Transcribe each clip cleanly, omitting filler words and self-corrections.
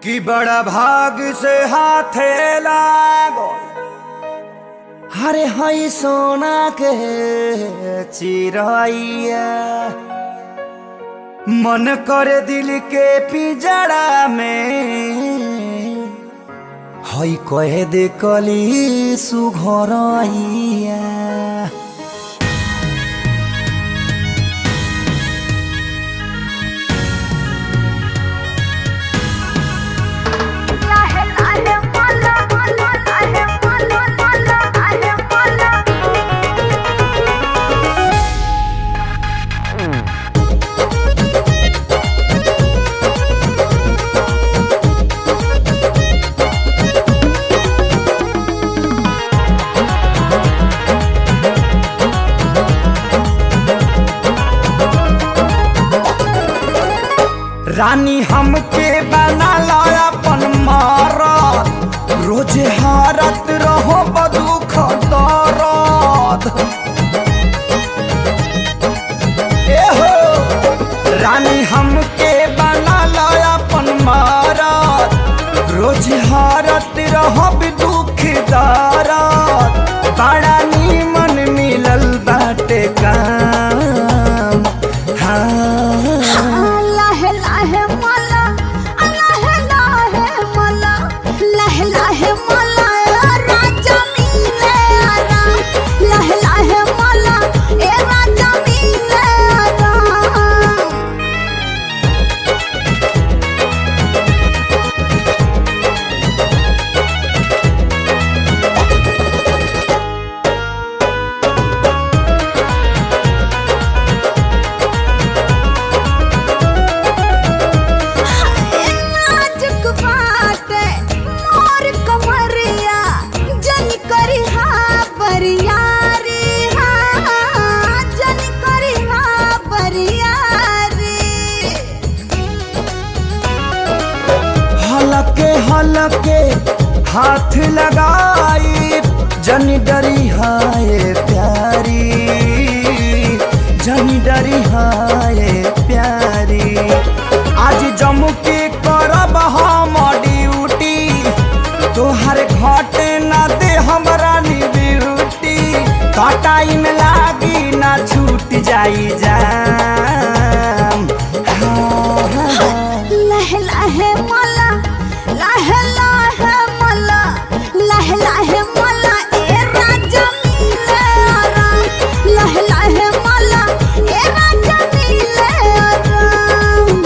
कि बड़ा भाग से हाथे लागो हरे हई सोना के चिरैया मन करे दिल के पिजड़ा में हई कहे दे कली सुघरैया। रानी हमके बना ला अपन मारत रोजे हारत रहो बदुख दरद एहो रानी हमके बना ला अपन मारत रोजे हारत रहो बदुख दरद बड़ा नीमन मिलल बाटे काम। हाँ हलके हाथ लगाई जनी डरी हाय प्यारी जनी डरी हाय प्यारी आज जम्मू के करब हम ड्यूटी तोहर घाटे ना दे हमरा नी ब्यूटी कटाई में लागी ना छूट जाई जाम। लह लहे मला लहे लहे मला लहे लहे मला ए राजा मिले आराम लहे लहे मला ए राजा मिले आराम।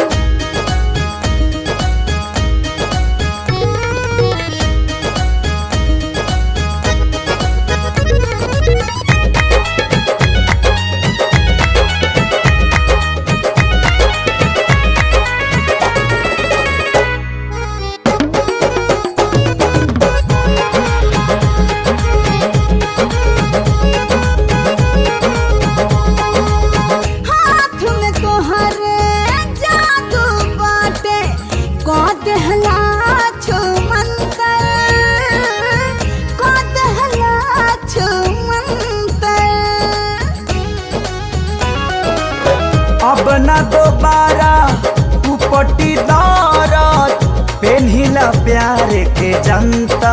अब न दोबारा उपटी दारत पेन्हिला प्यार के जनता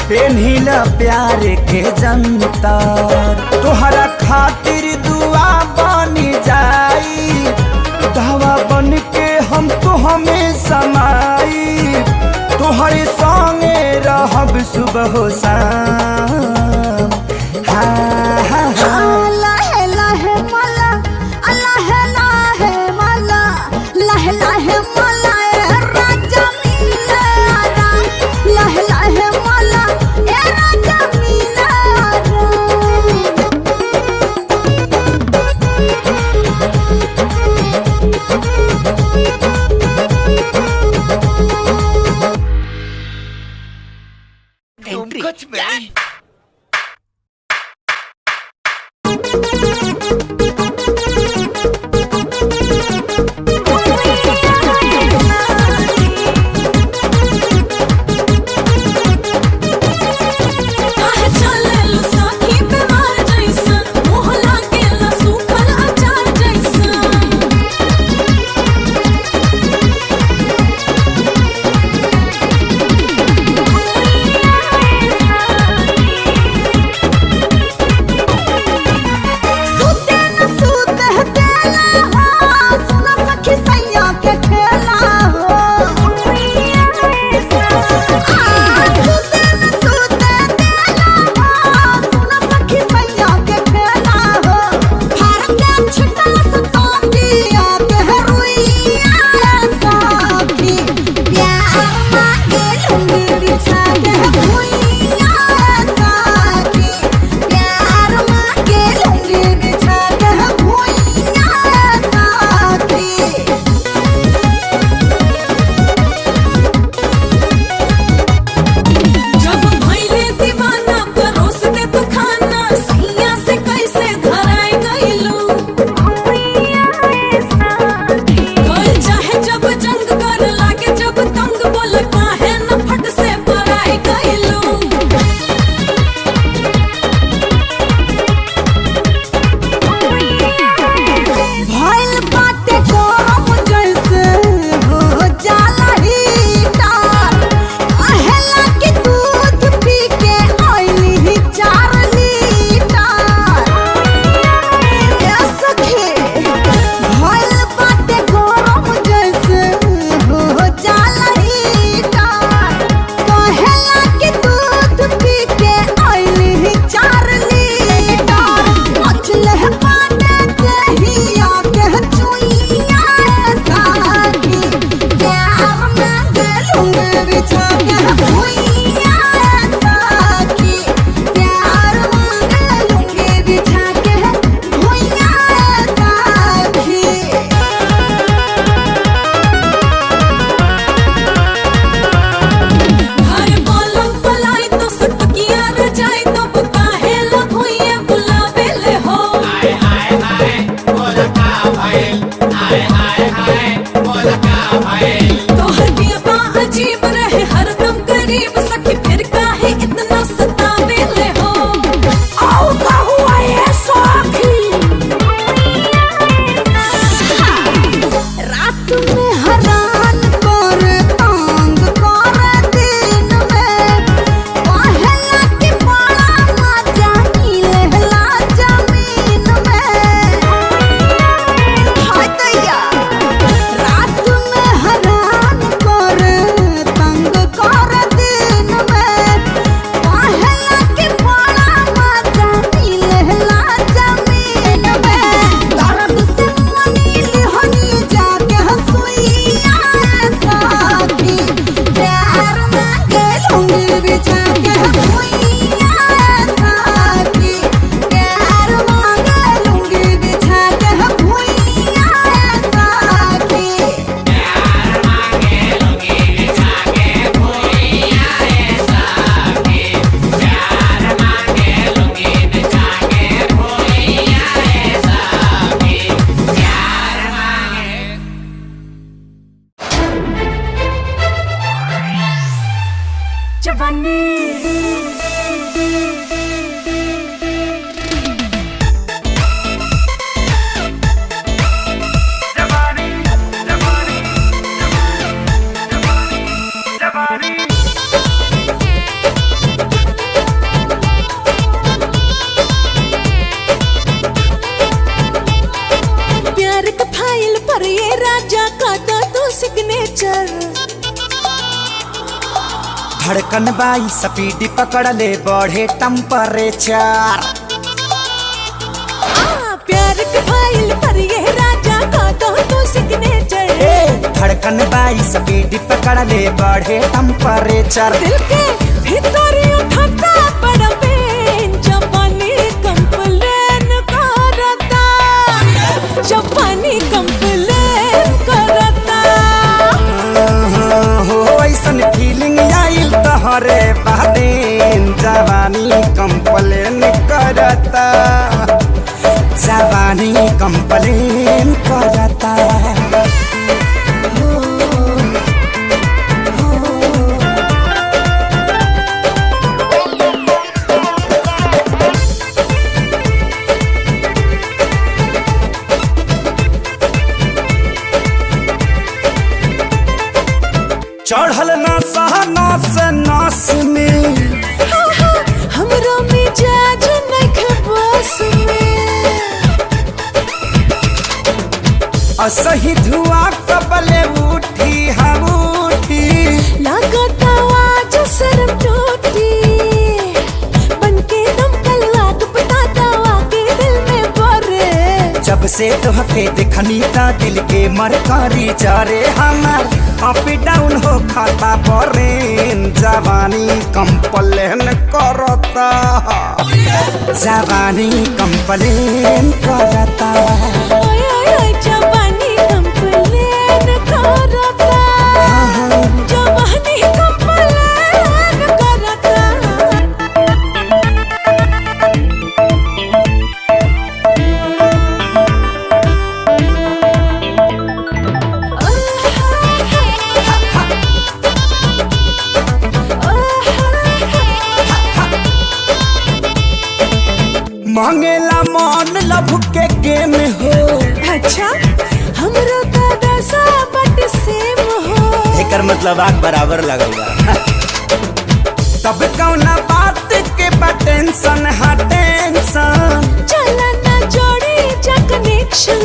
पेन्हिला प्यार के जनता तोहरा खातिर दुआ बनी जाई दवा बन के हम तो हमें समाई तोहरे संगे रहब सुबह शाम। हाँ हाँ हाँ लहे लहे मला लहे लहे मला लहे लहे मला ए राजा मिले आराम लहे लहे मला ए राजा मिले एंट्री तोहर बियाह अजीब रहे हरदम करीब सखी फिर काहे इतना सतावेले हो आओ का हुआ ये सखी रात में हैरान कर तंग कर दिन में पहला के बड़ा मजा मिलेला जमीन में हाय दैया रात में हैरान कर तंग कर दिन में पहला के बड़ा मजा मिलेला जमीन में दर्द से मनी लिहनी जाके हंसुइया साथी प्यार मांगे लूंगी बिछा के हंसुइया साथी प्यार मांगे लूंगी बिछा के हंसुइया साथी प्यार का फाइल पर ये राजा का तो सिग्नेचर धड़कन बाई स्पीड पकड़ ले बढ़े टेम्परेचर प्यार का फाइल पर ये राजा का तो सिग्नेचर धड़कन बाई स्पीड पकड़ ले बढ़े टेम्परेचर दिल के भीतर उठता बड़ा पेन जापानी कंप्लेन करता जापानी कंप्लेन करता हो ऐसन फीलिंग आइल तहरे बादेन जवानी कंप्लेन करता जवानी कंप्लेन करता चढ़ल ना सहना से नास में हमरो मिजाज नइखे बस में असही धुआं कबले उठी हम उठी लागत आवाज शर्म टूटी बनके दम कलवाक बताता वाके दिल में बरे जब से तोहके देखनी ता दिल के मरकारी जारे हमार अप डाउन हो खाता परेन जवानी कंप्लेन करता जवानी कंप्लेन करता ओए ओए जवानी कंप्लेन करता जवानी कंप्लेन करता मांगेला मन लभ के गेम हो अच्छा हमरो दादा सा बट सेम हो एकर मतलब आग बराबर लगल बा तब कौना बात के बा टेंशन हा टेंशन चला ना जोड़ी जा कनेक्शन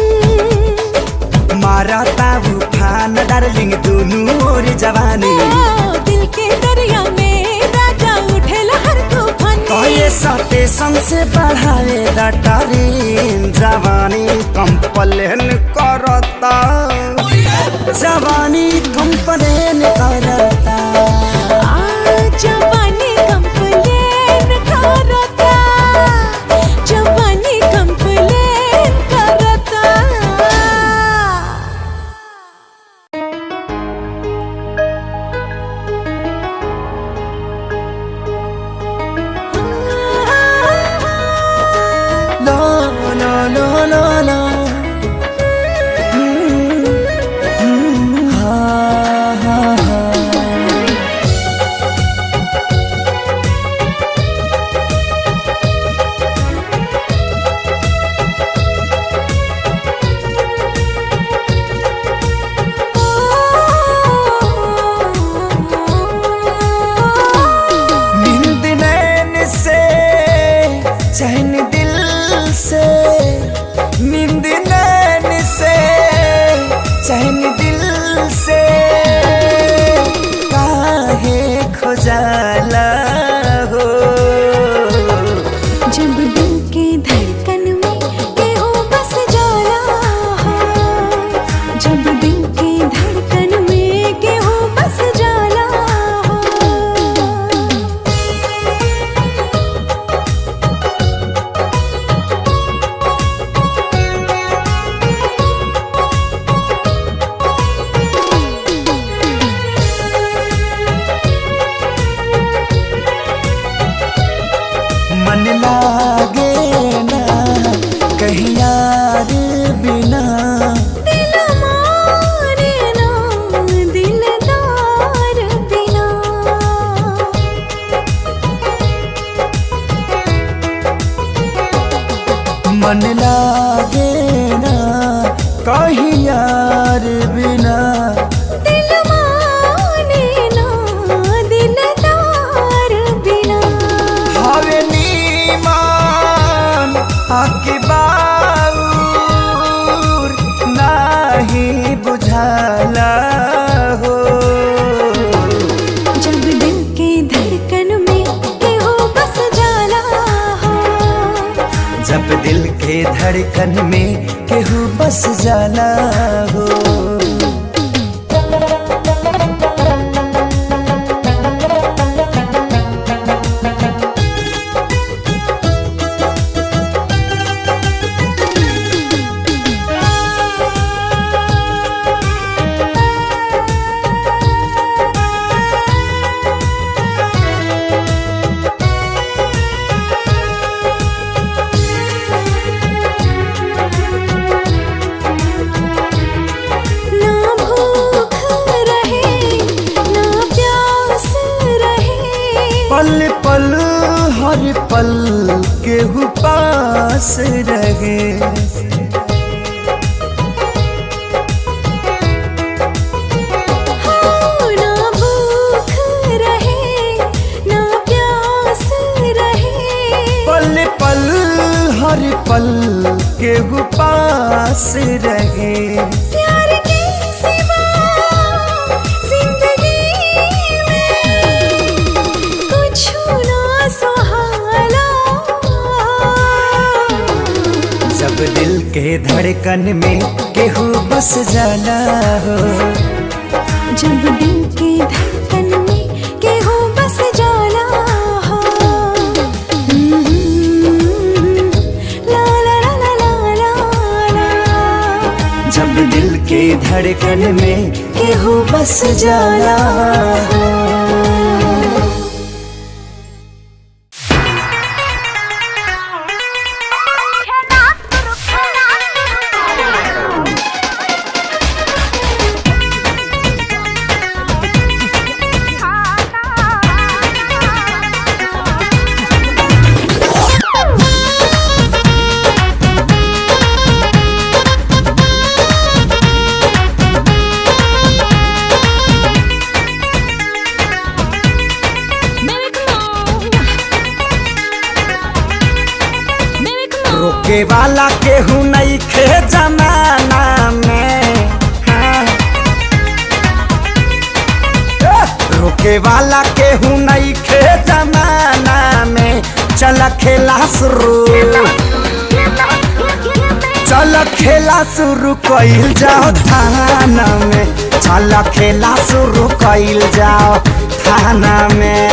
मारा ताऊ फान डार्लिंग दोनों ओर जवानी दिल के दरिया में राजा उठे लहर तूफानी कहे स्टेशन से बढ़ाए डटरीन जवानी कंप्लेन करता जवानी कंप्लेन करता जवानी कंप्लेन करता जवानी कंप्लेन करता ला ला ला ला ला जाला हो। जब दिल के धड़कन में केहू बस जाला हो, जब दिल के धड़कन में केहू बस जाला हो। पल पल हर पल केहू पास रहे, ना भूख रहे ना प्यास रहे। पल पल हर पल केहू पास रहे। प्यार के सिवा जिंदगी में कुछ ना सुहाना। जब दिल के धड़कन में केहू बस जाला हो, जब दिल के धड़कन में केहू बस जाला हो। ला ला ला ला ला ला ला। जब दिल के धड़कन में केहू बस जाला हो। रोके वाला केहू नहीं खे जमाना में, हाँ। रोके वाला केहू नहीं खे जमाना में। चल खेला शुरू, चल खेला शुरू कइल जाओ थाना में। चल खेला शुरू कइल जाओ थाना में।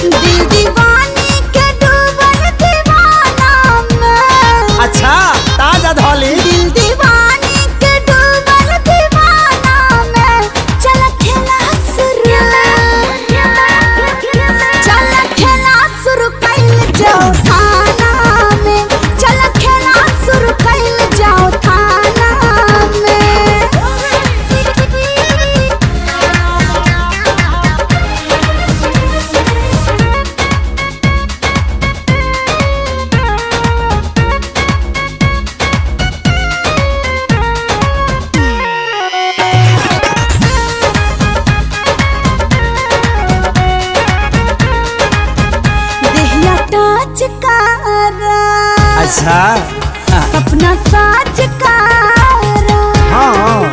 दिल दीवानी के डूबल दीवाना में। अच्छा ताजा धौली। दिल दीवानी के डूबल दीवाना में। चल खेला शुरू, चल खेला शुरू कइल जाओ थाना में। चल खेला शुरू कइल जाओ थाना में। अच्छा सपना साच कारा। हाँ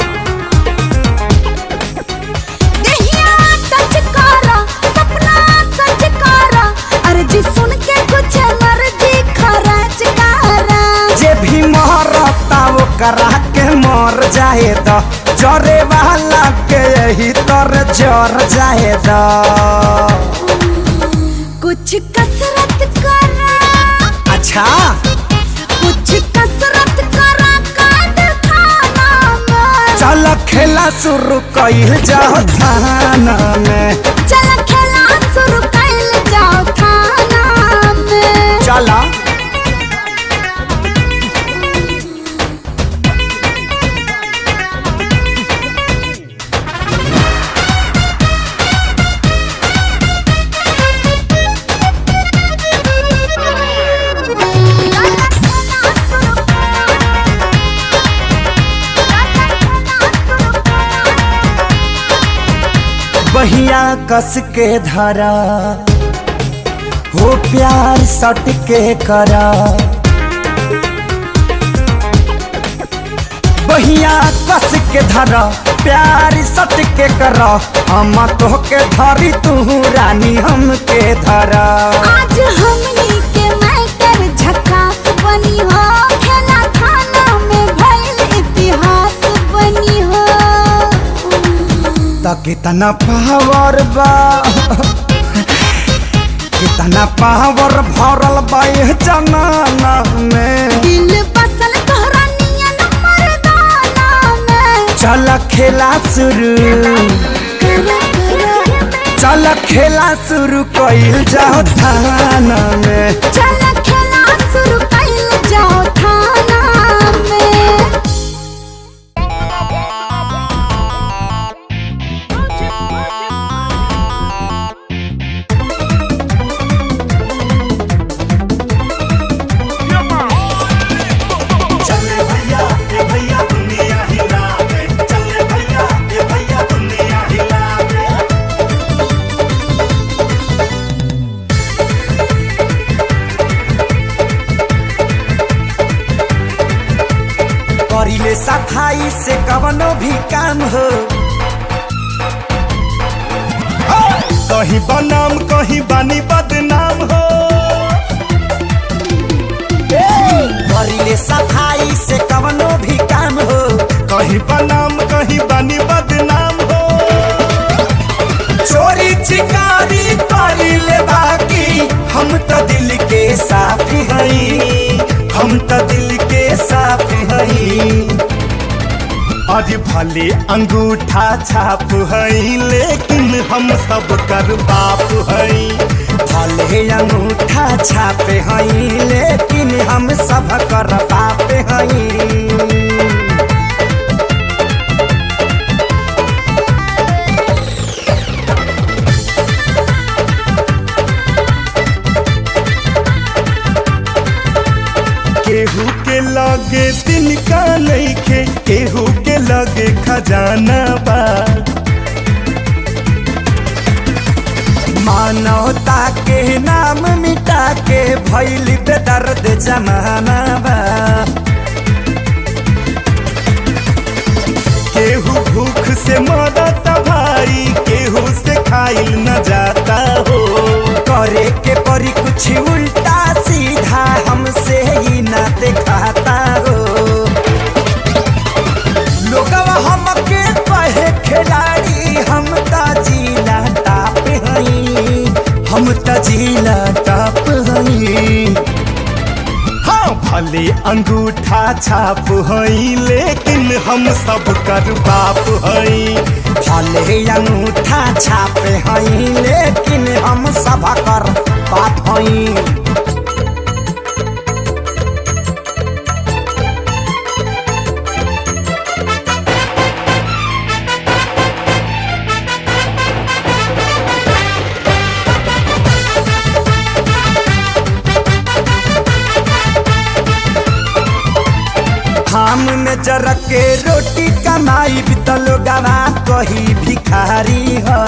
दहिया टच कारा, सपना सच कारा। अर्जी सुन के कुछ मर्जी खरच कारा। जे भी मरता वो करा के मर जाए तो जरे वाला के यही तर जर जाए तो। कुछ कसरत करा, अच्छा कुछ कसरत करा काट खाना में। चल खेला शुरू कइल जाओ थाना में। चल खेला शुरू कइल जाओ थाना में। चला बहिया कस के धरा हो प्यार सट के करा। बहिया कस के धर प्यार सट के कर हम तो के धरी तू रानी हमके धर आज हमनी के मैटर झकास बनी हो खेला खाना में भइल इतिहास बनी हो त कितना पावर बा कितना पावर भरल बा ये जमाना में दिल बसल तोहरा नियन मर्दाना में चल खेला शुरू चल खेला शुरू कइल जाओ थाना में चल खेला शुरू कइल जाओ थाना में करिले सफाई से कवनो भी काम हो कहीं बनाम कहीं बानी बदनाम हो करिले सफाई से कवनो भी काम हो कहीं बनाम कहीं बानी बदनाम हो चोरी चिकारी करिले बाकी हम तो दिल के साफ हई हम तो दिल के साफ हई आज भले अंगूठा छाप हई लेकिन हम सब कर बाप हई भले अंगूठा छाप हई लेकिन हम सब कर बाप हई केहू के लगे तिनका नइखे केहू के लगे खजाना बा मानवता के नाम मिटा के भइल बेदर्द जमाना बा केहू भूख से मरता भाई केहू से खाइल न जाता हो करे के परी कुछ उल्टा सीधा हमसे ही ना दिखाता हो लोगवा हमके कहे खिलाड़ी हम ता जिला टाप हई हम ता जिला टाप हई हाँ भले अंगूठा छाप हई लेकिन हम सब कर बाप हई भले अंगूठा छाप हई लेकिन हम सब कर बाप हई हम में जरा के रोटी कमाई बितलो गवा कही भिखारी हो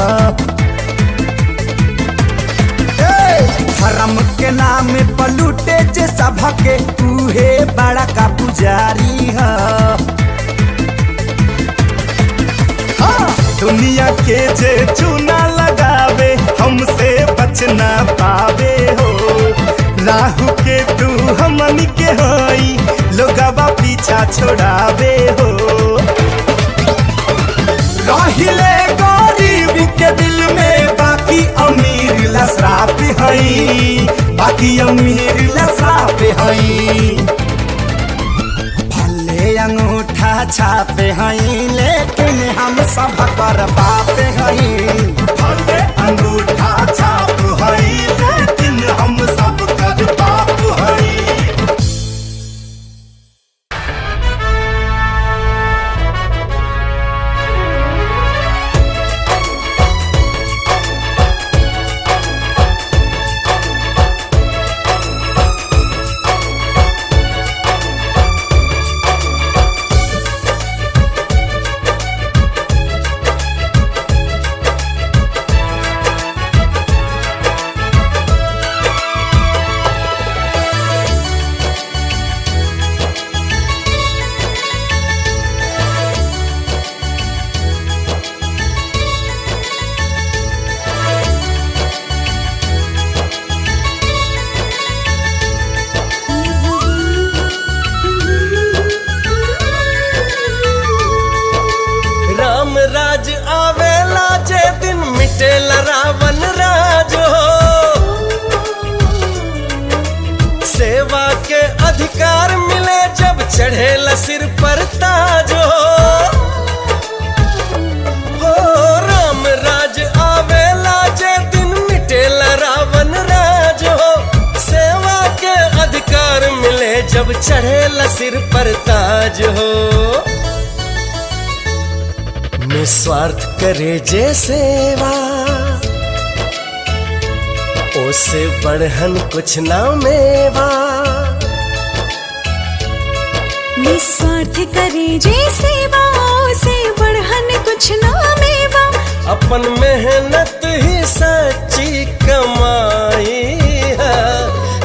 धर्म के नाम पलूटे जे सबके उहे बड़ा का पुजारी हो दुनिया के जे चूना लगावे हमसे बचना पावे हो राहु के तू हमनी के होई लोगवा पीछा छोड़ावे हो रहिले गरीब के दिल में बाकी अमीर लसराप हई बाकी अमीर लसराप हई भले अंगूठा छापे हई लेकिन हम सब पर बाप हई भले अंगूठा छाप हई लेकिन हम सब कर बाप हई चढ़ेला सिर पर ताज हो राम राज आवेला जे दिन मिटेला रावण राज हो। सेवा के अधिकार मिले जब चढ़ेला सिर पर ताज हो। निस्वार्थ करे जे सेवा ओसे बढ़हन कुछ ना मेवा। निस्वार्थ करे जे सेवा ओसे बढ़हन कुछ ना मेवा। अपन मेहनत ही सच्ची कमाई है।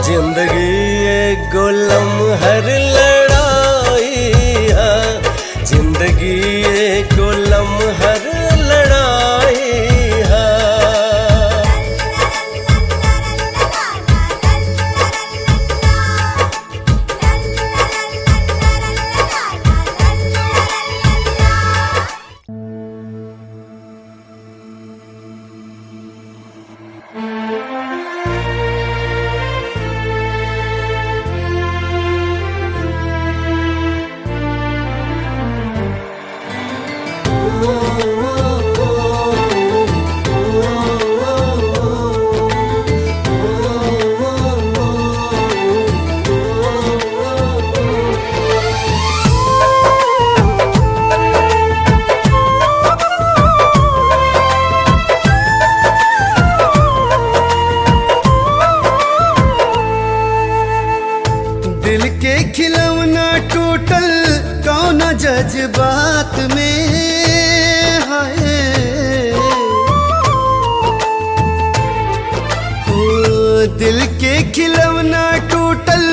जिंदगी एगो लम्हर लड़ाई है। जिंदगी एगो लम्हर लड़ाई है। दिल के खिलौना टूटल कौन जज्बात में है। हो दिल के खिलौना टूटल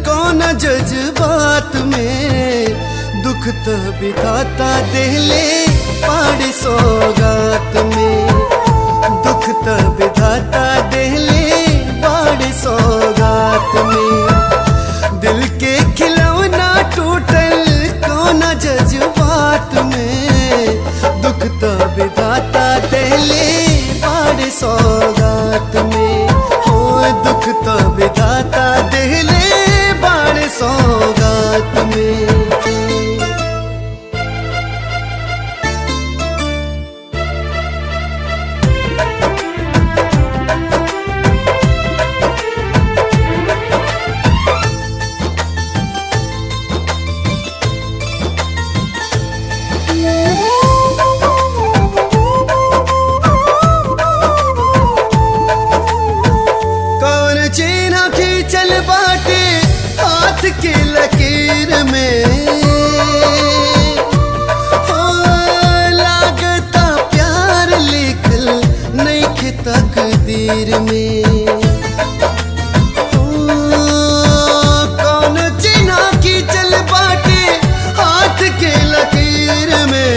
कौन जज्बात में। दुख तो बिताता देले पाड़ सौगात में। दुख तो बिताता देले पाड़ सौगात में। दिल के खिलौना टूटल कौन जज्बात में। दुख तो विधाता देले बाड़ सौगात में। हो दुख तो विधाता देले बाड़ सौगात में। चल बाटे हाथ के लकीर में। हो लागता प्यार लिखल नइखे तकदीर में। हो कौन चिन्हा की चल बाटे हाथ के लकीर में।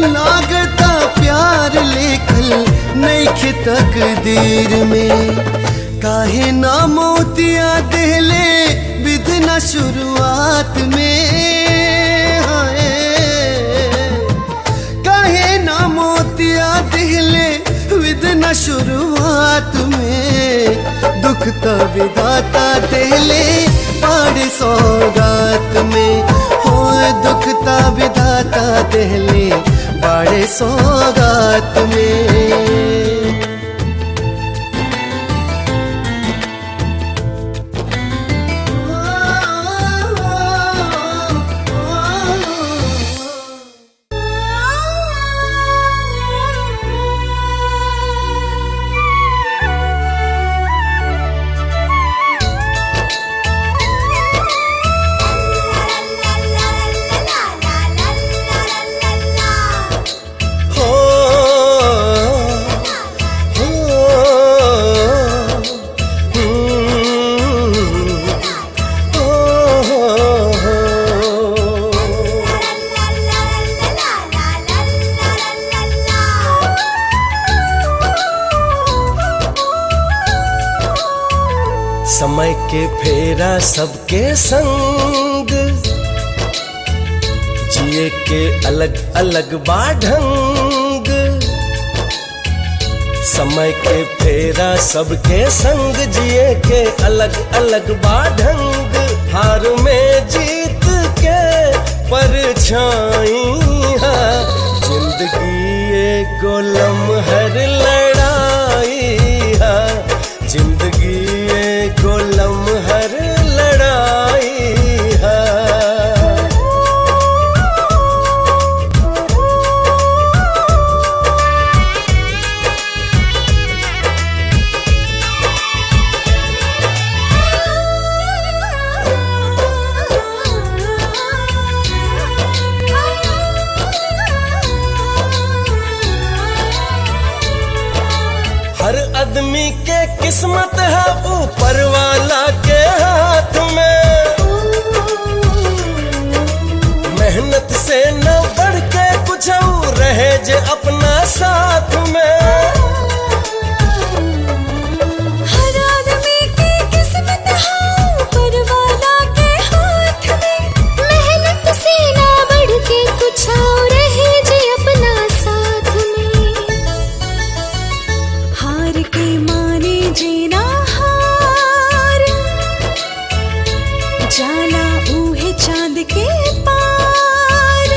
लागता प्यार लिखल नइखे तकदीर में। काहे ना मोतिया देले विधना शुरुआत में है। काहे ना मोतिया देले विधना शुरुआत में। दुख तो विधाता देले पाड़ सौगात में। हो दुख तो विधाता देले पाड़ सौगात में। समय के फेरा सबके संग, जिए के अलग अलग बाढंग। समय के फेरा सबके संग, जिए के अलग अलग बाढंग। हार में जीत के परछाई है। जिंदगी एको लम्हर लड़ाई है। जिंदगी एको लम्हर लड़ाई है। हर आदमी के किस्मत है ऊपर वाला के हाथ में। मेहनत से न बढ़ के कुछ और रहे जे अपना साथ में। हर आदमी की किस्मत है ऊपर वाला के हाथ में। मेहनत से ना बढ़ के कुछ और रहे जे अपना साथ में। हार के माने जीना हार, जाला ऊहे चांद के पार।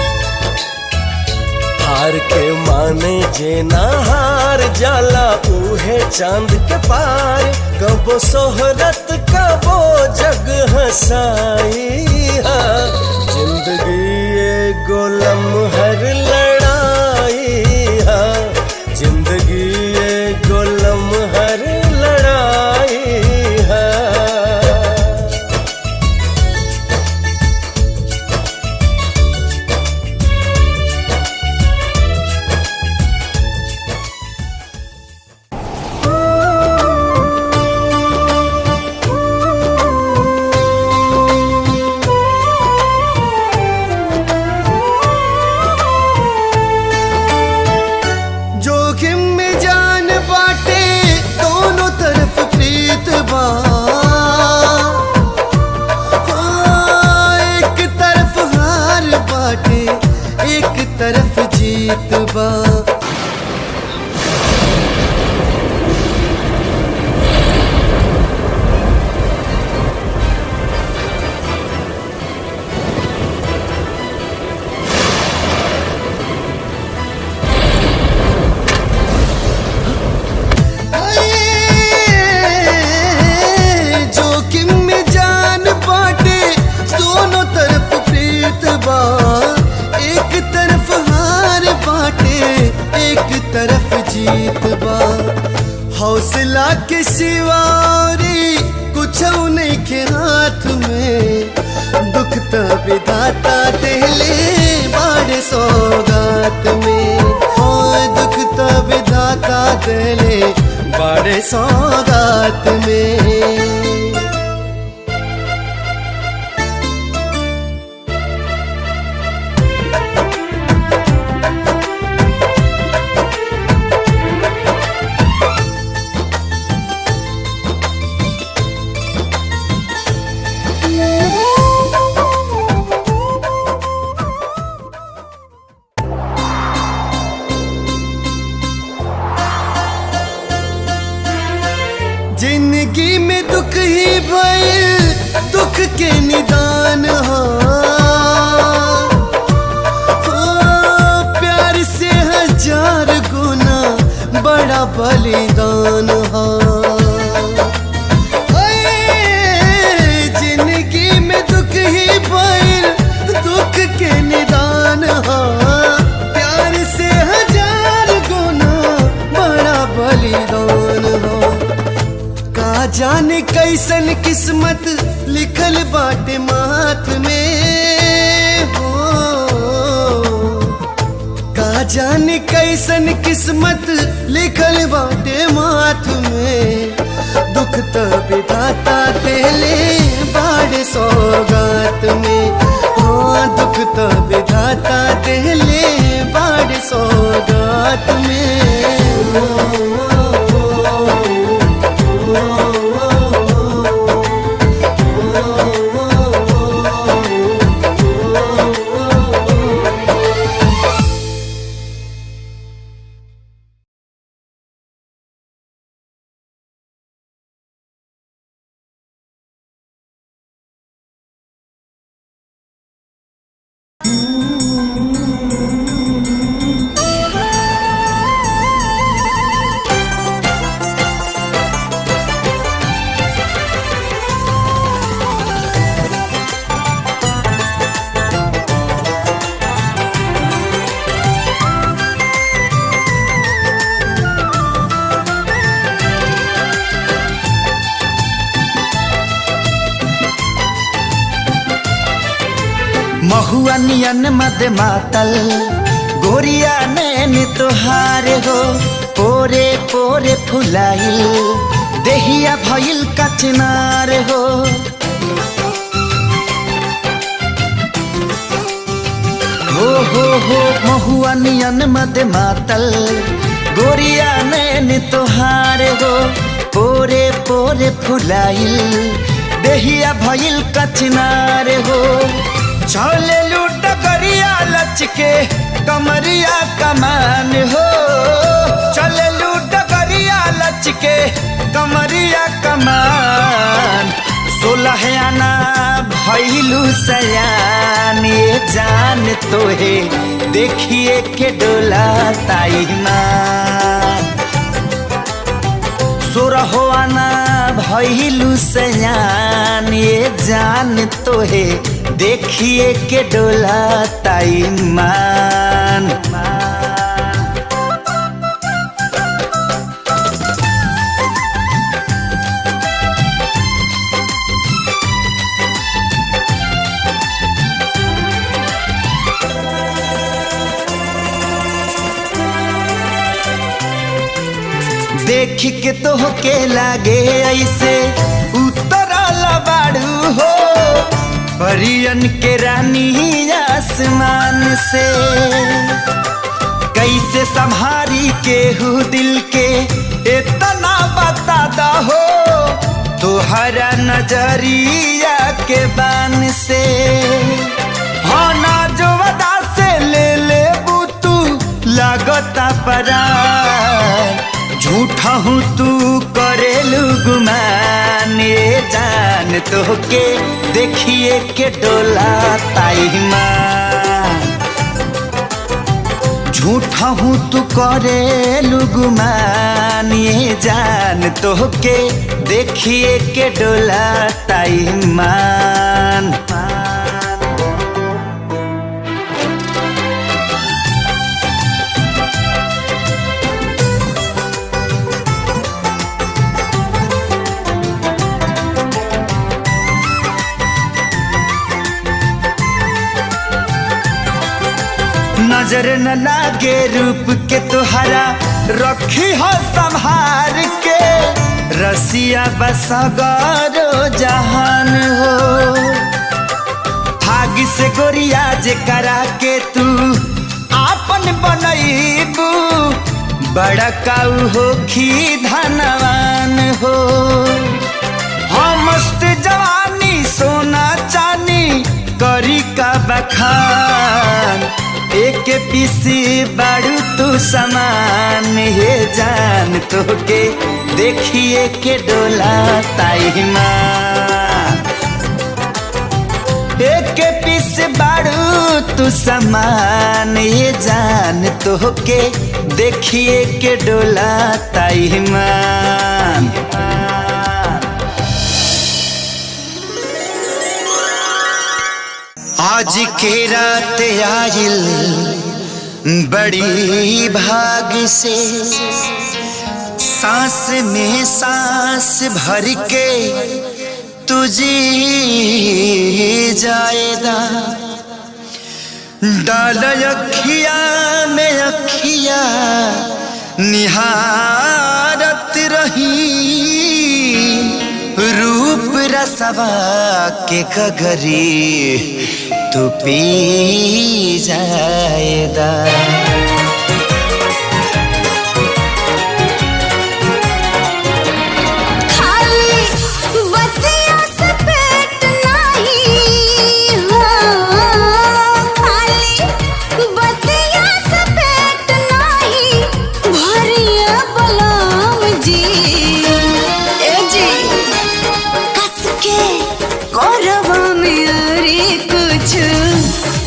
हार के माने जे ना हार, जाला ऊहे चांद के पार। कबो सोहरत कबो जग हंसाई है। जिंदगी एगो लम्हर लड़ाई है। जिंदगी एगो लम्हर लड़ाई है। जोखिम में जान बाटे दोनों तरफ प्रीत बा। हाँ, एक तरफ हार बाटे एक तरफ जीत बा। जोखिम में जान बाटे दोनों तरफ प्रीत बा। एक तरफ हार बाटे एक तरफ जीत बा। हौसला के सिवारी कुछ नहीं के हाथ में। दुख त विधाता देले बाड़े सौगात में। हाँ, दुख त विधाता देले बाड़े सौगात में। जिंदगी में दुख ही भइल दुख के निदान हा। प्यार से हजार गुना बड़ा बलिदान हा। जिंदगी में दुख ही भइल दुख के निदान हा। प्यार से हजार गुना बड़ा बलिदान हा। का जाने कैसन किस्मत लिखल बाटे माथ में हो। का जाने कैसन किस्मत लिखल बाटे माथ में। दुख त विधाता देले बाड़े सौगात में। हाँ, दुख त विधाता देले बाड़े सौगात में। महुआ नियन मद मातल गोरिया नैन तोहार हो पोरे पोरे फुलाइल देहिया भइल कचनार हो हो महुआ नियन मद मातल गोरिया नैन तोहार हो पोरे पोरे फुलाइल देहिया भइल कचनार हो चले लूट गरिया लचके कमरिया कमान हो चले लूट गरिया लचके कमरिया कमान 16 आना भइलू सयान ये जान तोहे देखिए के डोला ताई माँ 16 आना भइलू सयान ये जान तोहे देखिए के डोला ताई मान देख के तो के लागे ऐसे उतरल बाड़ू हो परियन के रानी आसमान से कैसे संभारी के हूँ दिल के इतना बता दा हो तुहरा नजरिया के बान से होना जो वदा से ले तू लगता परा झूठा हूँ तू करेलू गुमान ये जान तो के देखिए के डोला ताई माँ झूठा हूँ तू करेलू गुमान ये जान तो के देखिए के डोला ताई मान नजर न लागे रूप के तुहरा रखी हो संभार के रसिया बसगारो जहान हो भाग से गोरिया जे करा के तू आपन बनईबू बड़ा काऊ हो खी धनवान हो हम मस्त जवानी सोना चानी करी का बखान एक पीसी बाड़ू तू समान ये जान तो के देखिए के डोला ताई माँ एक पीस बाड़ू तू समान ये जान तो के देखिए के डोला ताई माँ आज के रात आइल बड़ी भाग से सांस में सांस भर के तुझे जाएगा डाल अखिया में अखिया निहारत रही रूप रसवा के गगरी तू पी जाएगा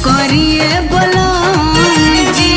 करिए बोलो जी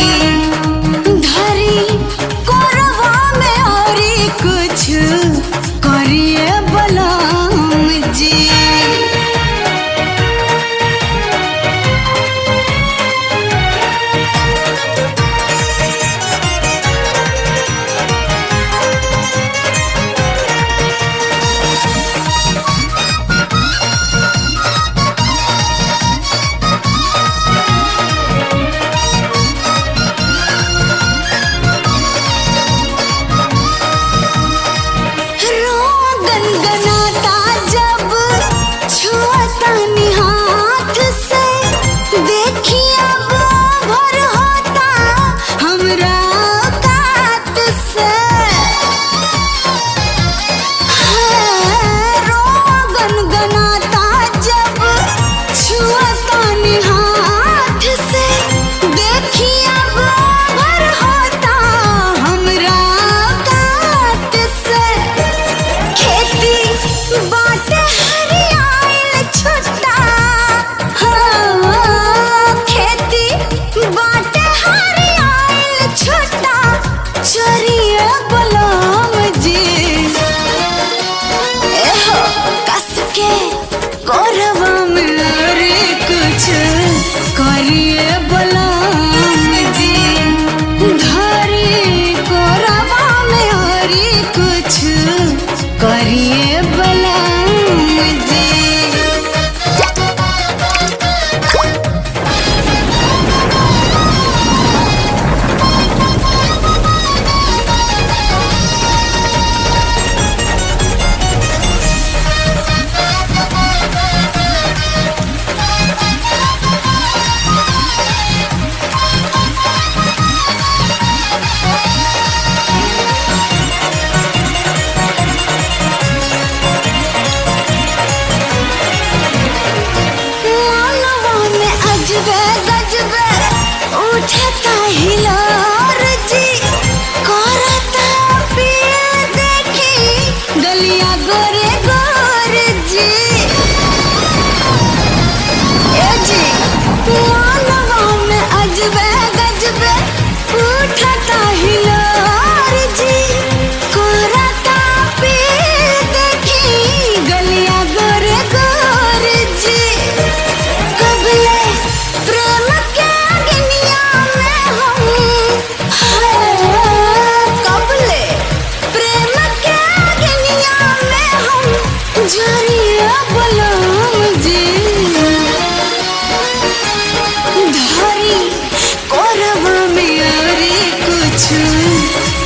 कुछ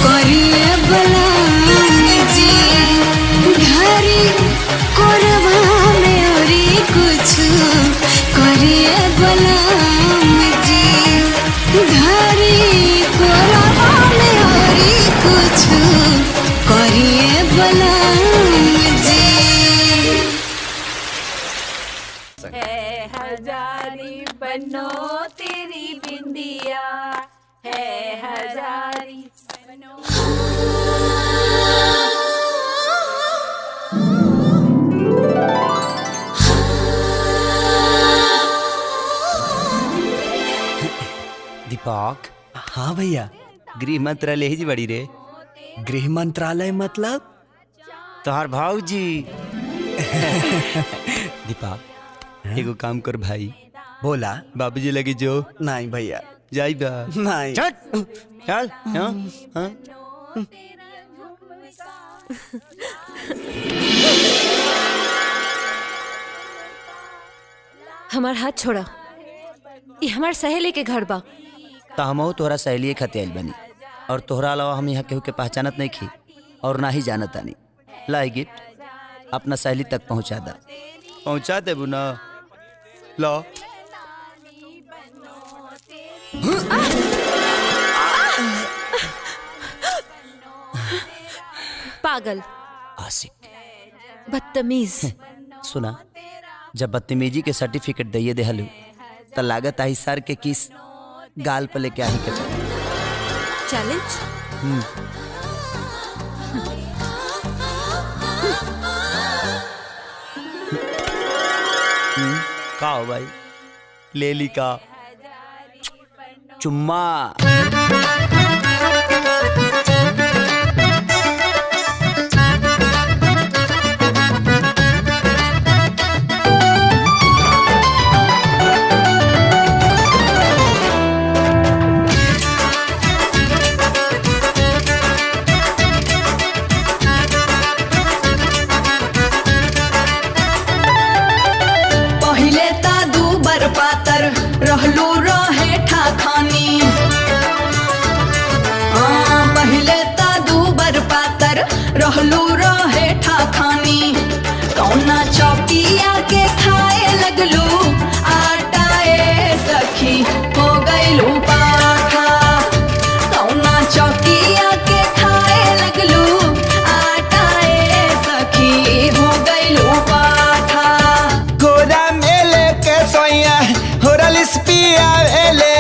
करिए बलम जी घरी कोरबा में औरी कुछ करिए बलम जी घरी कोरबा में औरी कुछ करिए बलम जी। है हजारी बनो तेरी बिंदिया है हजारी बनो। दीपक, हाँ भैया। गृह मंत्रालय ही बड़ी रे। गृह मंत्रालय मतलब? तोहार भाऊजी। दीपक, एगो काम कर भाई, बोला। बाबूजी लगी जो। नहीं भैया, जाई बा। नहीं। चल चल। हाँ हाँ। हमार हाथ छोड़ा, ये हमार सहेली के घर बा। तो हम तोहरा सहेली खातिर आइल बनी, और तोहरा अलावा हम यहाँ केहू के पहचानत नहीं खी और ना ही जानत आनी। लाई गिफ्ट अपना सहेली तक पहुँचा दा। पहुँचा देबू ना? लो। पागल, आशिक, बदतमीज। सुना, जब बदतमीजी के सर्टिफिकेट दिए देहलू तो लागत आई सर के किस गाल पर लेके आई के चैलेंज। का हो भाई, ले ली का चुम्मा। पहिले ता दू बर पातर रहलू रहे ठाखानी। पहिले ता दू बर पातर रहलू रहे ठाखानी। कौना चौकिया के खाए लगलू आटा ए सखी हो गइलू पाखा। कौना चौकिया के खाए लगलू आटा ए सखी हो गइलू पाखा। गोरा मेले के सोया होरलिस पिया वेले।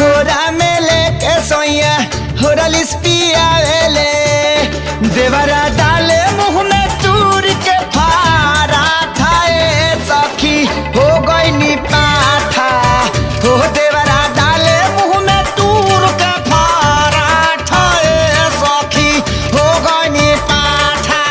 गोरा मेले के सोया होरलिस पिया वेले। देवरा डाले मुँह में तूर के फारा खाए सखी हो गई नी पाठा। हो देवरा डाले मुँह में तूर के फारा खाए सखी हो गई नी पाठा।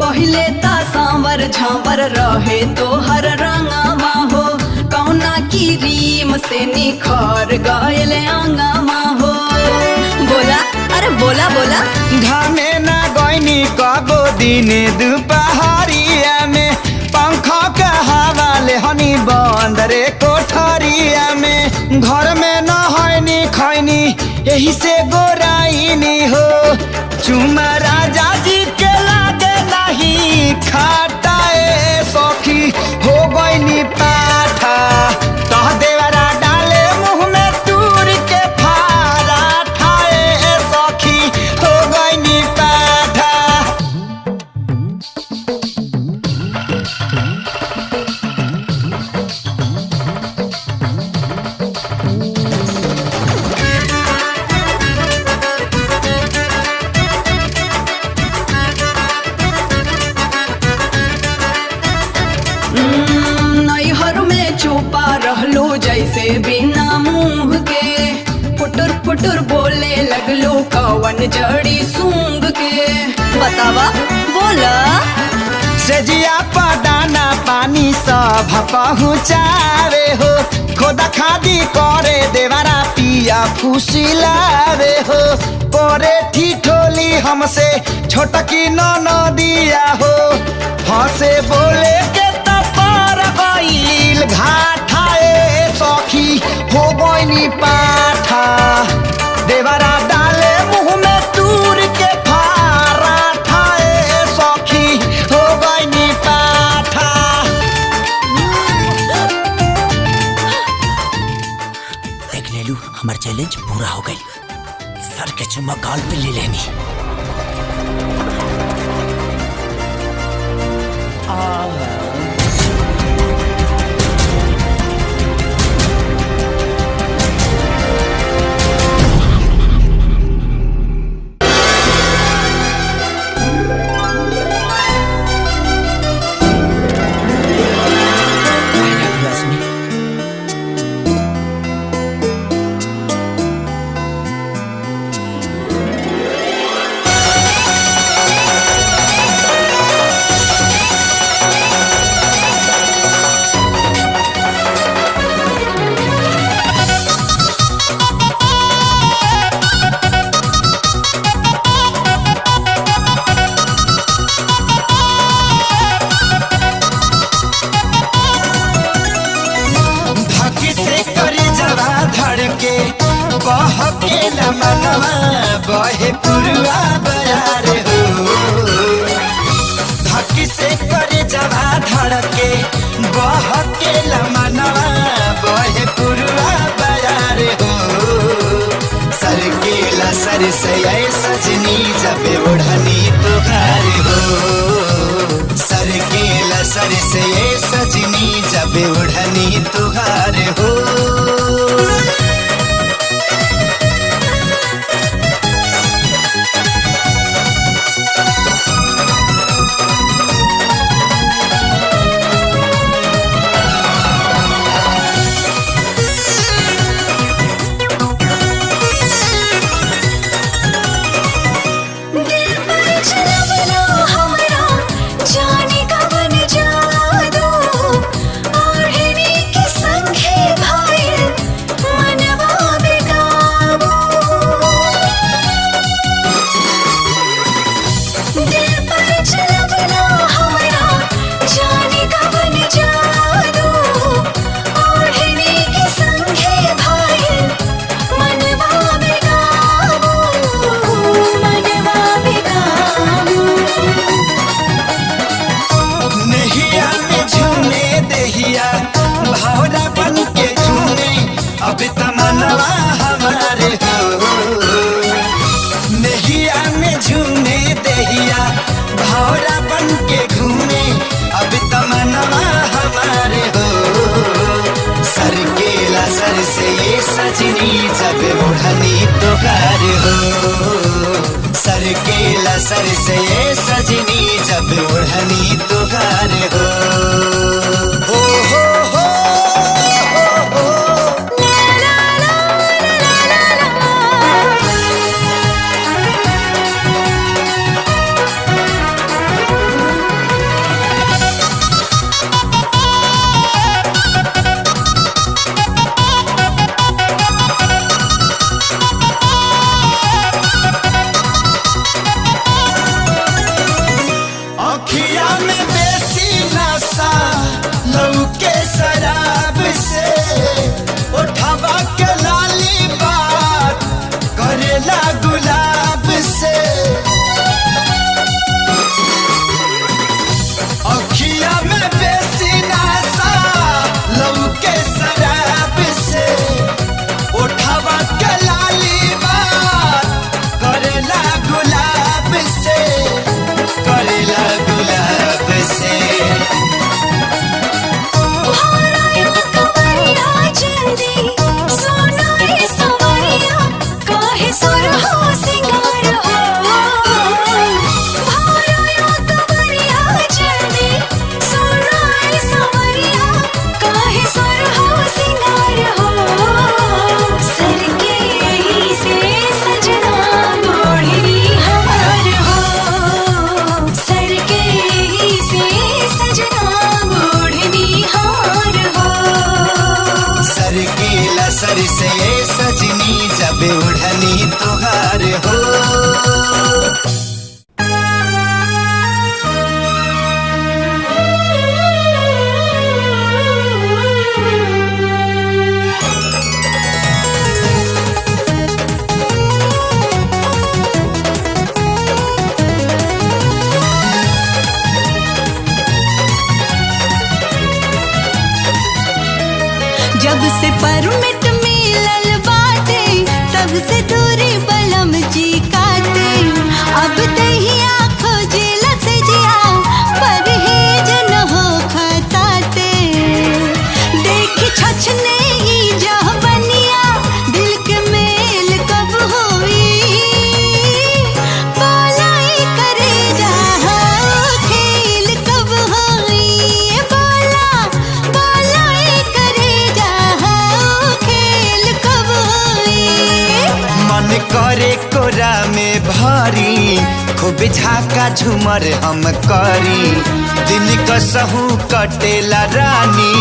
पहिले ता सांवर झांवर रहे तो हर रंगमा हो। कौना की रीम से निखर गयल अंगमा हो। बोला, अरे बोला बोला। घामे ना गईनी कबो दिने दुपहरिया में। पंखा के हवा ले हनी बंद रे कोठरिया में। घर में न हईनी खैनी यही से गोराइनी हो। चुमा राजा जी के लागे नहीं खाता ए सखी हो गईनी पाठा। तह देवरा डाले मुँह में तूर के फारा खाए सखी हो गईनी पाठा। नैहर में चुपा रहलो जैसे बिना मुंह के। फुटुर फुटुर बोले लगलो कवन जड़ी सूंघ के। बतावा बोला। सेजिया पदाना पानी सब पहुँचावे हो खोदा खादी करे देवारा पिया फुसिलावे हो करे ठिठोली हमसे छोटकी नदिया हो हंसे बोले के तपर गईल घाटाए सखी हो गईनी पाठा देवारा डाले मुँह में टूर के फाराठा ए सखी हो गईनी पाठा। देख ले लू हमार चैलेंज पूरा हो गई सर के चुम्मा गाल पे ले लेनी के बहके मनवा बहे पुरुआ बयार हो धकी से करे जवा धड़के बहके मनवा बहे पुरुआ बयार हो सर के लसर से सजनी जब ओढ़नी तुहार हो सर के लसर से सजनी जब ओढ़नी तुहार हो। अब तमन्ना हमारे हो नहिया में झूमे दहिया भौरा बन के घूमे अब तमन्ना हमारे हो सर के लसर से ये सजनी जब ओढ़नी तुहार हो सर के लसर से ये सजनी जब ओढ़नी तुहार हो अखिया में बेसी नशा जब से परमिट मिलल बाटे तब से दूरी बलम जी काटे। अब दहिया खोजेला से जिया परहेज न हो खताते। देखी छछने ही जह बनिया दिल के मेल कब होई। बोलाई करे जा खेल कब होई। बोलाई करे जा खेल कब होई। मन करे कोरा में भारी खूब झाका झूमर हम करी। दिन कसहू कटेला रानी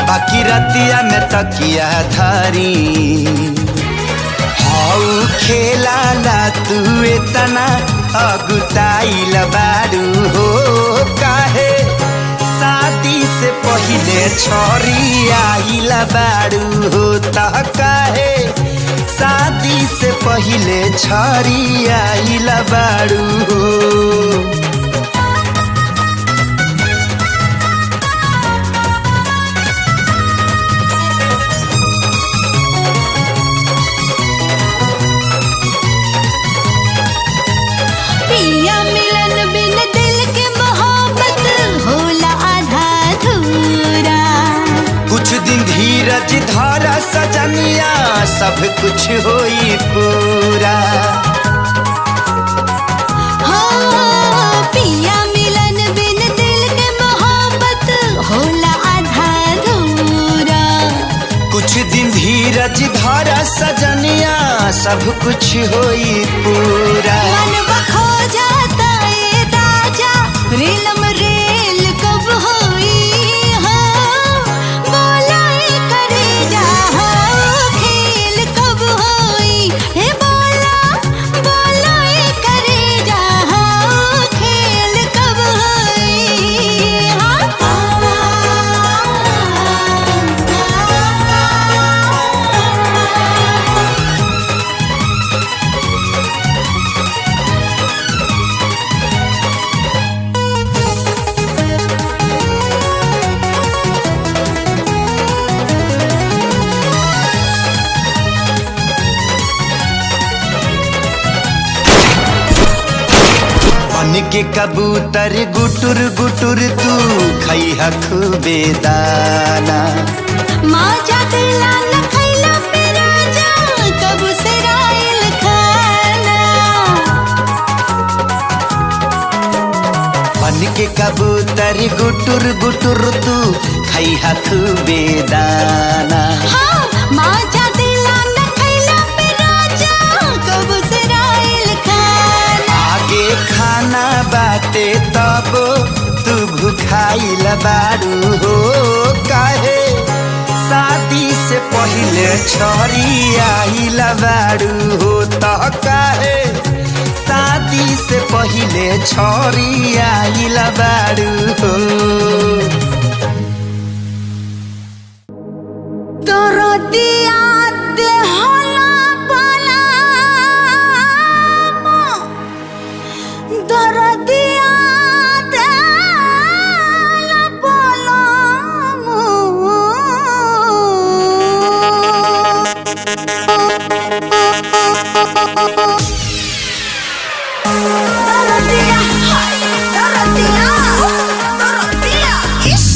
बाकी रतिया में तकिया धारी। हाउ खेला ला तू इतना अगुताइल बारू हो काहे शादी से पहिले छोरी आइल बारू हो ता काहे शादी से पहिले छोरी आइल बारू हो। पिया मिलन बिन दिल के मोहब्बत होला आधा अधूरा। कुछ दिन धीरज धारा सजनिया सब कुछ होई पूरा। हाँ, पिया मिलन बिन दिल के मोहब्बत होला आधा अधूरा। कुछ दिन धीरज धारा सजनिया सब कुछ होई पूरा। मन बखो जाता ए राजा रेलम रेल कब होई। हाँ, बोलाई करे जा खेल कब होई। हे बोलाई करे जा खेल कब होई। मन के कबूतर गुटुर गुटुर तू खैहा खूबे दाना। माँ जागला न खैला पे राजा कब से राइल खाना। मन के कबूतर गुटुर गुटुर तू खैहा खूबे दाना। हाँ, माँ जागला न खैला पे राजा कब से राइल खाना। आगे खाना बाटे तब तू भुखाइल बारू हो काहे शादी से पहिले छोरी आइल बारू हो त काहे शादी से पहिले छोरी आइल बारू हो। तोरो दिया देहला बाला तोरो दिया देहला बाला तोरो दिया हाय तोरो दिया इश्क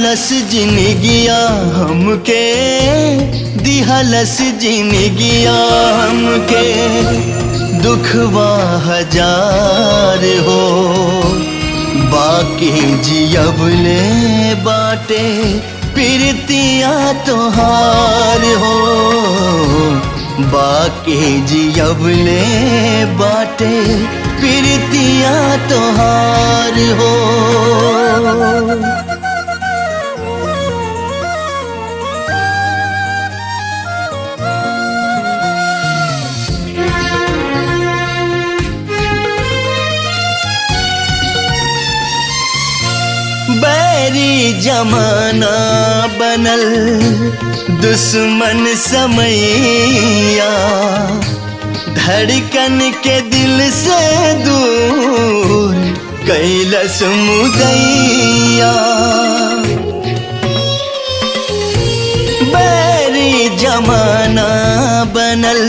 दिहलस जिनगिया हमके, दिहलस जिनगिया हमके, दुखवा हजार हो बाकी जियबले बाटे प्रीतिया तोहार हो, बाकी जियबले बाटे प्रीतिया तोहार हो। बैरी जमाना बनल दुश्मन समैया, धड़कन के दिल से दूर कैलस मुदैया। बैरी जमाना बनल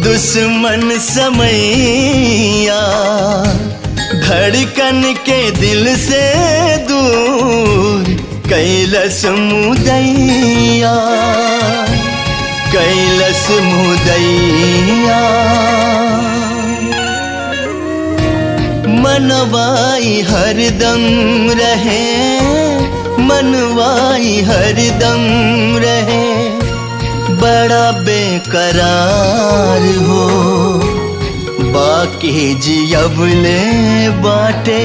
दुश्मन समैया, धड़कन के दिल से दूर कैलस मुदैया, कैलस मुदैया। मनवाई हरदम रहे, मनवाई हरदम रहे, बड़ा बेकरार हो बाकी जियबले बाटे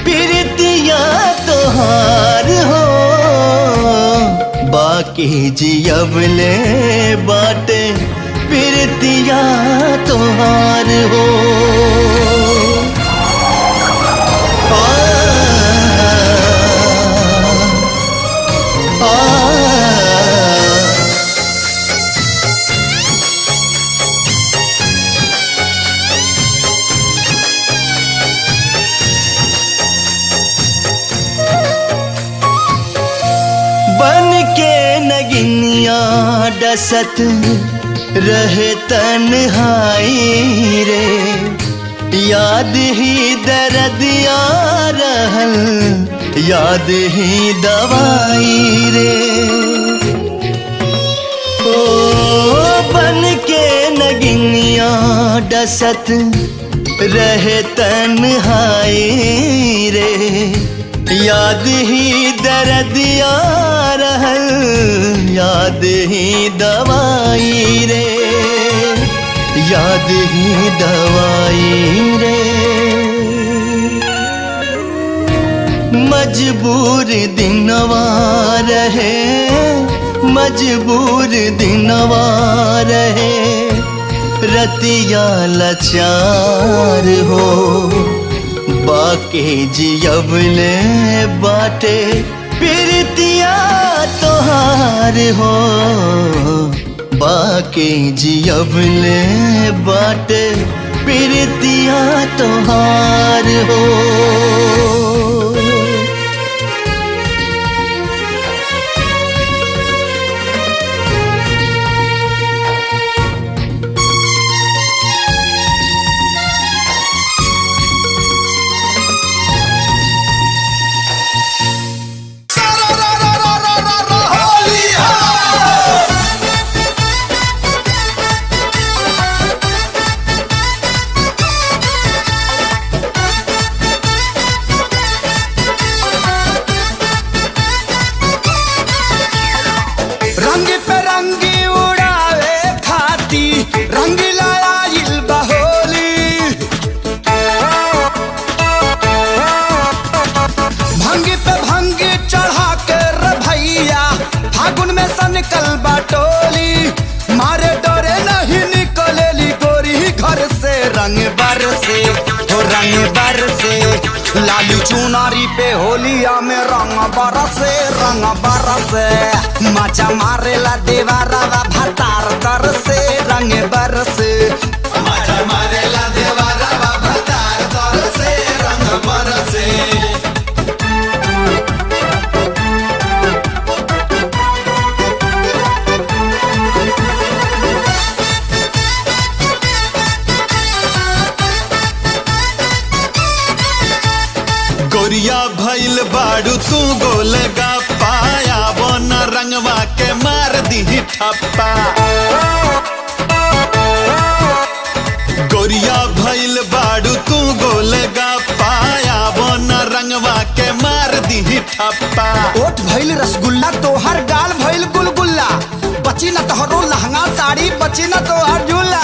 प्रीतिया तोहार हो, बाकी जियबले बाटे प्रीतिया तोहार हो। बन के नगिनिया डसत रहे तन्हाई रे, याद ही दर्दिया रहल, याद ही दवाई रे। ओ बन के नगिनिया डसत रहे तन्हाई रे, याद ही दर्दिया रहल, याद ही दवाई रे, याद ही दवाई रे। मजबूर दिनवा रहे, मजबूर दिनवा रहे, रतिया लाचार हो बाकी जियबले बाटे प्रीतिया तोहार हो, बाकी जियबले बाटे प्रीतिया तोहार हो। निकल बाटोली मारे डरे नहीं निकलेली गोरी घर से, रंग बरसे हो रंग बरसे, लाली चुनारी पे होलिया में रंग बरसे, रंग बरसे। मचा मारेला देवारा भतार तर से, रंग बरसे। मचा मारेला देवारा भतार तर से, रंग बरसे। गोरिया भइल बाड़ू तू गोल गाँव रंगवा के मार दी ठप्पा। गोरिया भइल बाड़ू तू गोलेगा पाया वो न रंगवा के मार दी ठप्पा। ओठ भइल रसगुल्ला तोहर गाल भइल गुलगुल्ला, बची न तोहरो लहंगा साड़ी बची न तोहर झूला।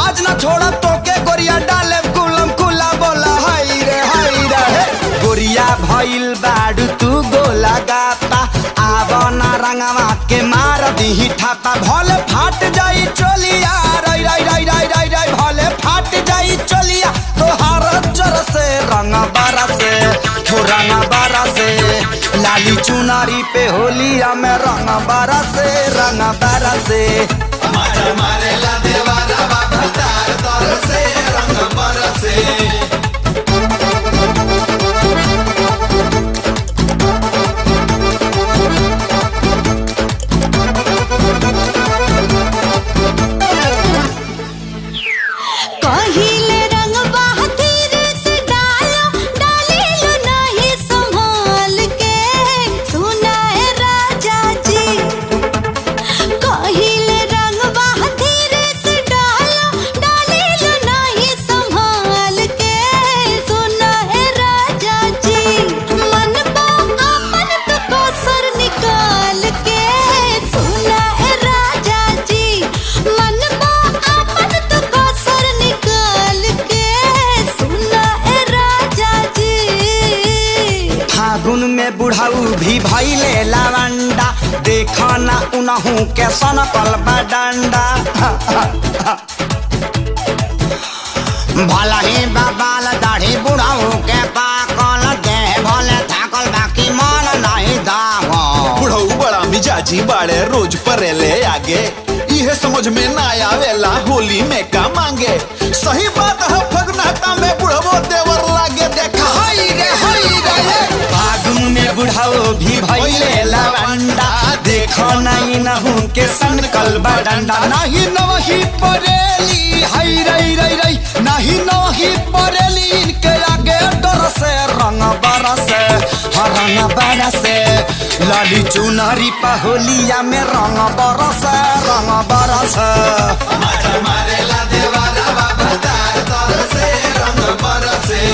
आज न छोड़ा तोके गोरिया डाले कुलम कुला बोला हाय रे हे। गोरिया भइल बाड़ू तू गोला गाता, आवो न रंगवा के मार दी ठापा। भले फाट जाई चोलिया राई राई राई राई राई राई, भले फाट जाई चोलिया तोहार चर से रंग बरसे हो रंग बरसे। लाली चुनारी पे होलिया में रंग बरसे रंग बरसे। मारे मारे ला देवारा बाबा तार तर से रंग बरसे। कहिले रंगवा धीरे से डालो, डालिलो नहीं संभाल के, सुना है राजा जी। कहिले रंगवा धीरे से डालो, डालिलो नहीं संभाल के, सुना है राजा जी। मन बा अपन तो कसर निकाल के, सुना है राजा जी। मन बा अपन तो कसर निकाल के, सुना है राजा जी। फागुन में बुढ़ाऊ भी भइले लवंडा, देखा ना उनहू के सनकल डंडा। भला ही बाबाल दाढ़ी बुढ़ाऊ के पाकल, देह भले थाकल बाकी मन नहीं दागल। बुढ़ऊ बड़ा मिजाजी बाड़े रोज परेले आगे, इहे समझ में ना आवेला होली में का मांगे। सही बात है फगनाटा में बुढ़वो देवर लागे देखा हाय रे हे। फागुन में बुढ़ाऊ भी भइले लवंडा, देखो नहीं नहू के सनकल डंडा। नहीं नवही परेली हाय रई रई रई, नहीं नवही परेली इनके आगे डर से रंग बरसे रंग बरसे। लाली चुनरी पहोलिया में रंग बरसे रंग बरसे। मारे मारे ला देवारा बाबा तार तर से रंग बरसे।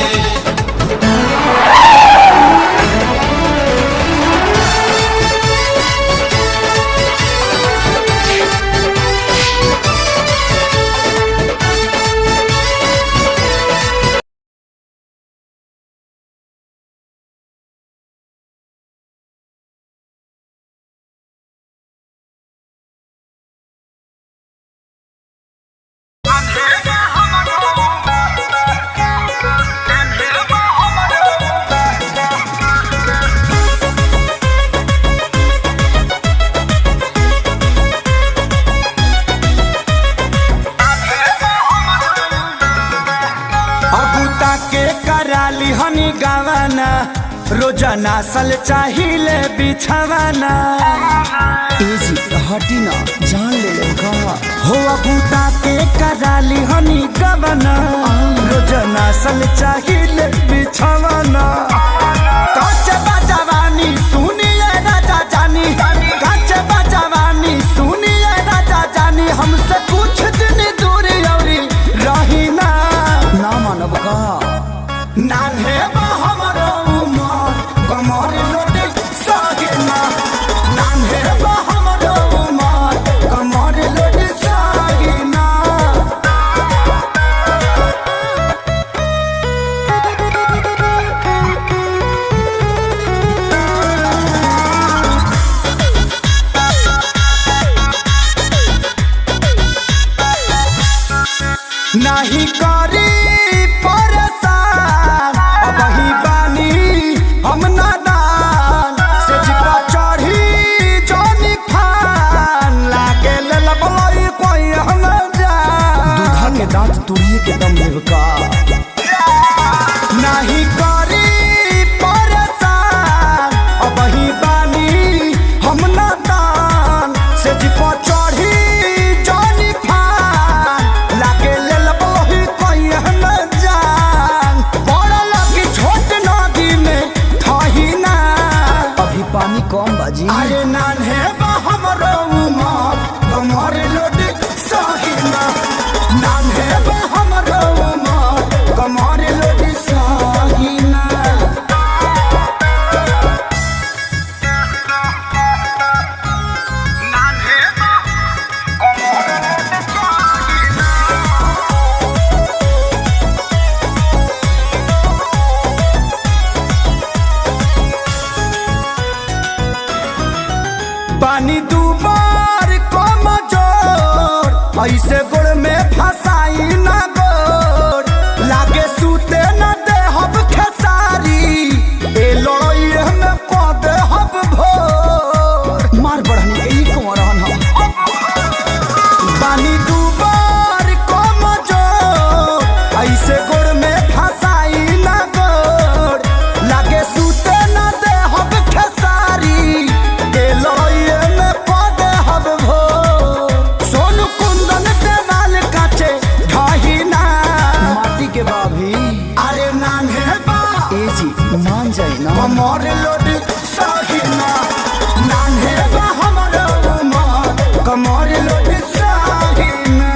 हनी गावाना रोजाना सल चाहिए बिछावाना। एजी हटी ना जान ले लेगा हो बूटा के कराली हनी गावाना, रोजाना सल चाहिए बिछावाना। काचे बाजवानी सुनिए राजा जानी, काचे बाजवानी सुनिए राजा जानी। हमसे कुछ दिन दूर औरी रही ना मानव का नान्हे हमरो उमर कमर लोटे सागिना। नान्हे हमरो उमर कमर लोटे सागिना। नहीं करी परेशान अब ही बानी हम नादान, से जिपा चढ़ी जोनी फान लागे लबलई कोई हम जान। दूधा के दांत तुड़िए के दम लेवका नहीं करी परेशान अब ही बानी हम नादान, से जिपा चढ़ी जोनी फान लागे लबलई कोई ऐसे गोड़ में फसाई ना गोड़ लागे सूते न दे हब खेसारी ए लड़ाई में को दे हब भोर मार बढ़नी ई को रहन हम बानी दुबार को मजो ऐसे गोड़ में फसाई ना गोड़ लागे सूते न दे हब खेसारी ए लड़ाई में को दे हब भोर सोनू कुंदन पे बाल काचे ढाहिना माटी के बाभी अरे नान्हे बा ए जी मान जाए ना कमर लोड साहिना नान्हे बा हमरो उमर कमर लोड साहिना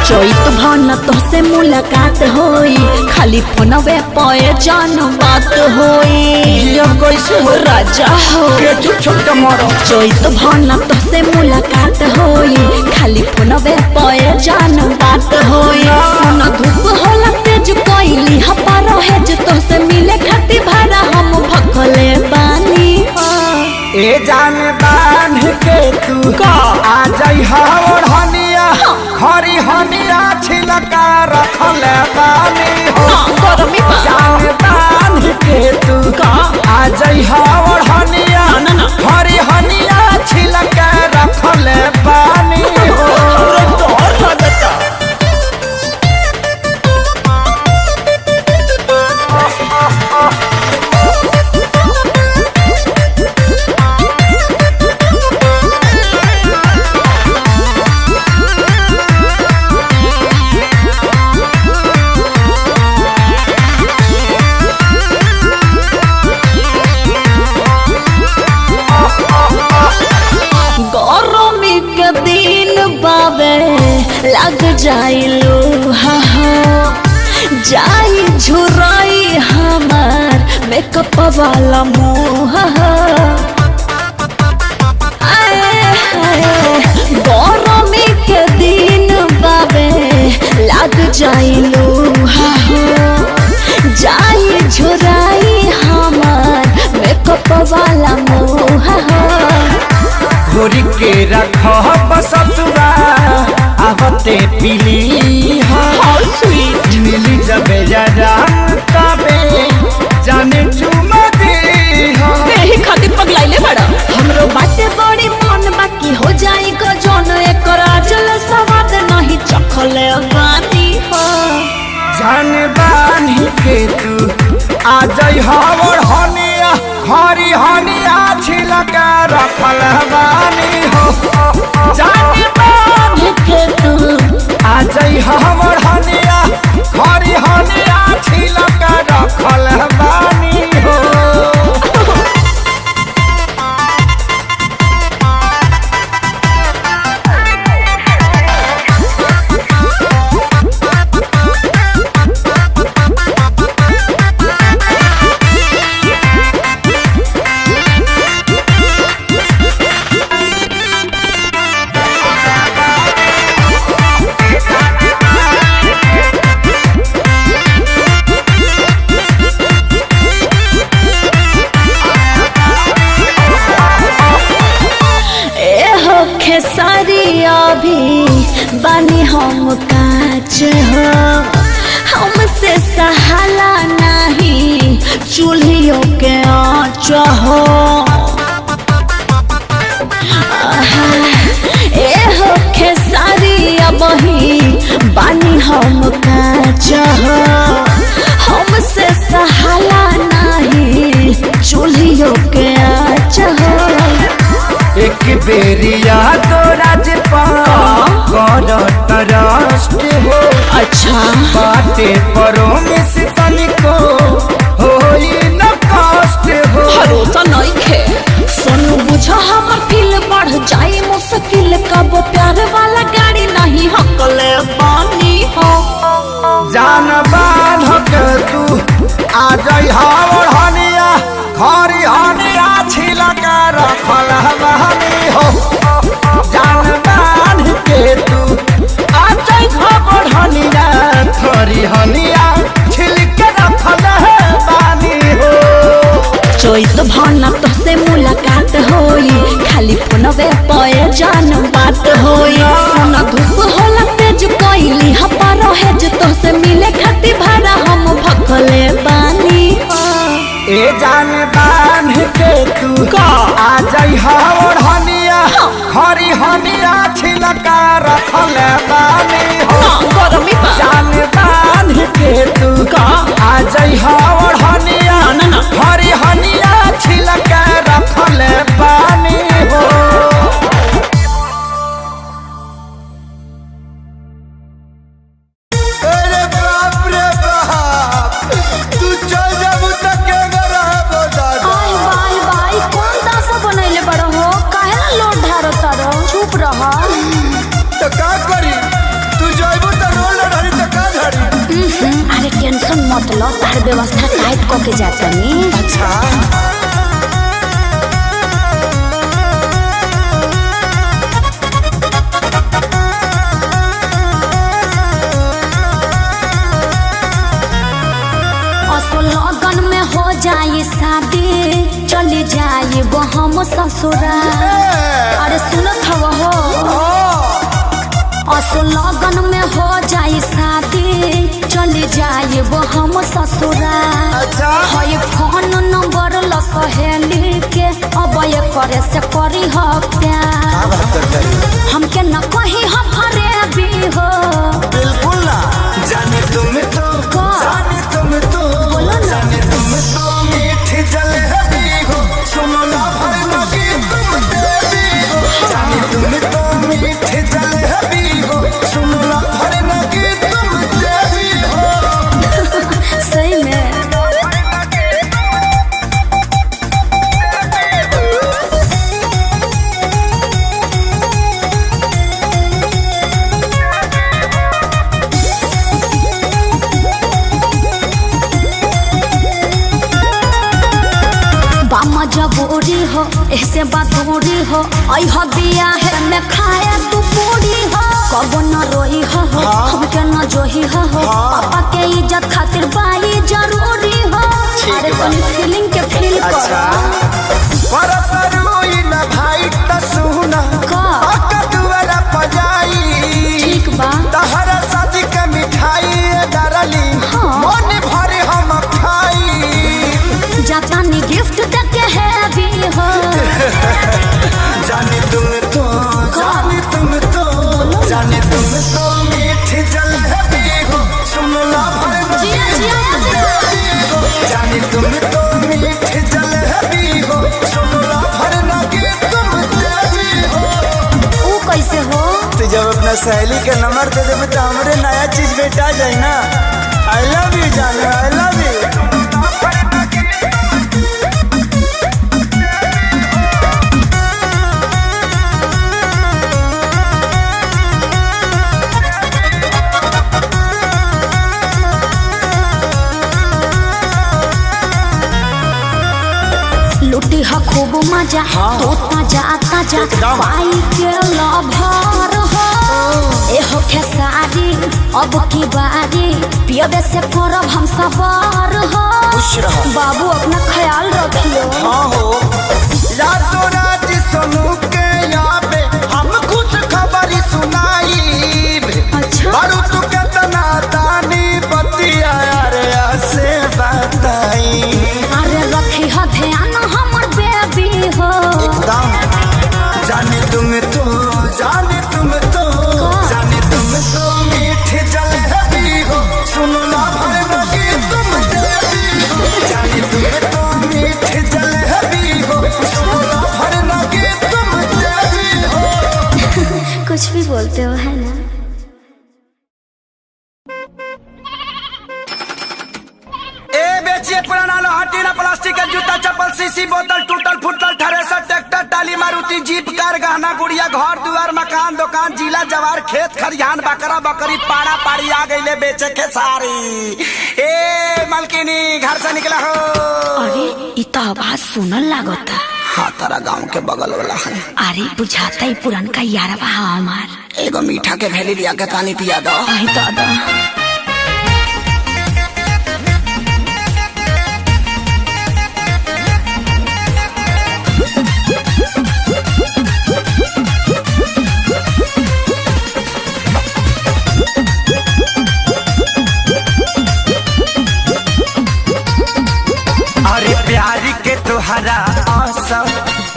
चैत भाना तोहसे मुलाकात होई खाली फोनवे पे जान बात होई कैसे हो राजा हो छोटा मोरो चैत भाना तोहसे मुलाकात होई खाली फोनवे पे जान बात होई सुन धूप होला तेज कोइली हपा रहे जे तोहसे मिले खातिर भाड़ा हम भखले बानी ए जान बांध के तू आ जाई हवर हनिया खरी हनिया छिलका रखल बानी हो गरमी बा जान बांध के तू आ जाई हवर हनिया खरी हनिया छिलका रखल बानी हो डर लगता गरमी के दिन बाबे लग जाइलो हा जाई झुराई हमार मेकअप वाला मुँह गरमी के दिन बाबे लग जाइलो हा जाई झुराई हमार मेकअप वाला मुँह घोरी के रखब ससुरा आवते पीली How sweet मिली जब जरा तबे जाने चुमा दे एही खातिर पगलाइले बड़ा हमरो बाटे बड़ी मन बाकी हो जाई को जोन एकर आजल स्वाद नहीं चखले बानी हो जान बानी के तू आ जाई हवर हनिया खरी हनिया छिलका रखल बानी हो जान बानी के तू आ जाई हवर हनिया खरी हनिया छिलका रखल बानी हो खेसारी अभी बानी हम काच हो हमसे सहाला नहीं चूल्हियों के आँच हो ए हो खेसारी अभी बानी हम काच हो हमसे सहाला नहीं चूल्हियों के आँच हो एक बेरिया तो राजपाल राष्ट्र हो अच्छा बाटे परो में से तनिको होई न कष्ट हो भरोसा नहीं खे सोनू बुझा हमर फील बढ़ जाए मुश्किल का अब प्यार वाला गाड़ी नहीं हकले पानी हो। जान बान के तू आ जाई हनिया खरी हनिया छिलका रखल हमानी हो। जान बान के तू आ जाई हनिया खरी हनिया छिलका रखल हमानी हो। चोइत भाना तो से मुलाकात होई खाली फोनवे पे जान बात होई। सन धूप होला तेज कोइली हपा रहे जो तो से मिले खाती भाड़ा हम भखले बानी। ए जान बान के तू आ जाई हनिया खरी हनिया छिलका रखल बानी हो। जान बान के तू आ जाई हनिया खरी हनिया छिलका रखल बानी हो। अरे बाप रे बाप तू चल जाबू त के रहबो दादा। आई बाई बाई कौन दासा बनैले बड़ हो काहे ना लोड ढारो तारो चुप रह। तो का करी तू जाइबू त रोल धरी त का धरी। अरे टेंशन मत लो तार व्यवस्था टाइट क के जातनी। अच्छा लगन में हो जाए शादी चली जाए वो हम ससुराल। अरे सुनत हो असो लगन में हो जाए शादी चली जाए वो हम ससुराल। अच्छा है फोन नंबर ल सहेली के अब ये करे से करी हो प्यार। हमके न कही हम फरे भी हो। बिल्कुल ना जाने तुम तो जाने तुम तो जाने तुम तो मीठी जलेबी हो। सुनो ना भर लगी तुम देवी हो। जाने तुम तो मीठी जलेबी हो। सुनो ना भर लगी तुम देवी हो। सही में जबूरी हो ऐसे बदूरी हो आई हो बिया है मैं खाए तू पूरी हो। कब न रोई हो हमके न जोही हो पापा के इज्जत खातिर बाई जरूरी हो। अरे तनी फीलिंग के फील पर रोई न भाई त सुना का दुआरा पजाई। ठीक बा तहरा शादी के मिठाई डरली मन भरे हम खाई। जाता नी गिफ्ट देके है भी हो। जाने तुम तो जाने तुम तो जाने तुम तो मीठी जलेबी हो। सुनो ना भर जाने तुम तो मीठी जलेबी हो। सुनो ना भर लगी तुम देवी हो। वो कैसे हो तो जब अपना सहेली का नंबर दे देवे तो हमरे नया चीज बेटा जाए ना। आई लव यू जाने आई लव यू। लुटी हा खूब मजा तो ताजा ताजा पाई के लभर हो। ए हो खेसारी अब की बारी पियबे से करब हम सवार हो। बाबू अपना ख्याल रखियो। हाँ हो रातों रात सोनू के याबे हम खुश खबरी सुनाई। अच्छा बारू तू के तना तानी बतिया रे से बताई। अरे रखी हा ध्यान हमर बेबी हो। एकदम जाने तुम तो जाने तुम तो जाने तुम तो मीठी जलेबी हो। सुनो ना भर लगी तुम देवी हो। जाने तुम तो मीठी जलेबी हो। सुनो ना भर लगी तुम देवी हो। कुछ भी बोलते हो है ना। ए बेचिए पुराना लो हटी ना प्लास्टिक के जूता चप्पल सीसी बोतल टूटल फूटल थ्रेसर ट्रैक्टर टाली मारुति जीप कार गहना गुड़िया घर दुआर मकान दुकान जिला जवार खेत खरिहान बकरा बकरी पाड़ा पाड़ी आ गईले बेचे के सारी। ए मालकिनी घर से निकला हो। अरे इ तो आवाज सुनल लागता। हाँ तारा गाँव के बगल वाला है। अरे बुझाता ही पुरनका यारवा हमार। एगो मीठा के भेली लिया के पानी पिया दो। आई दादा अरे प्यारी के तुहरा आशा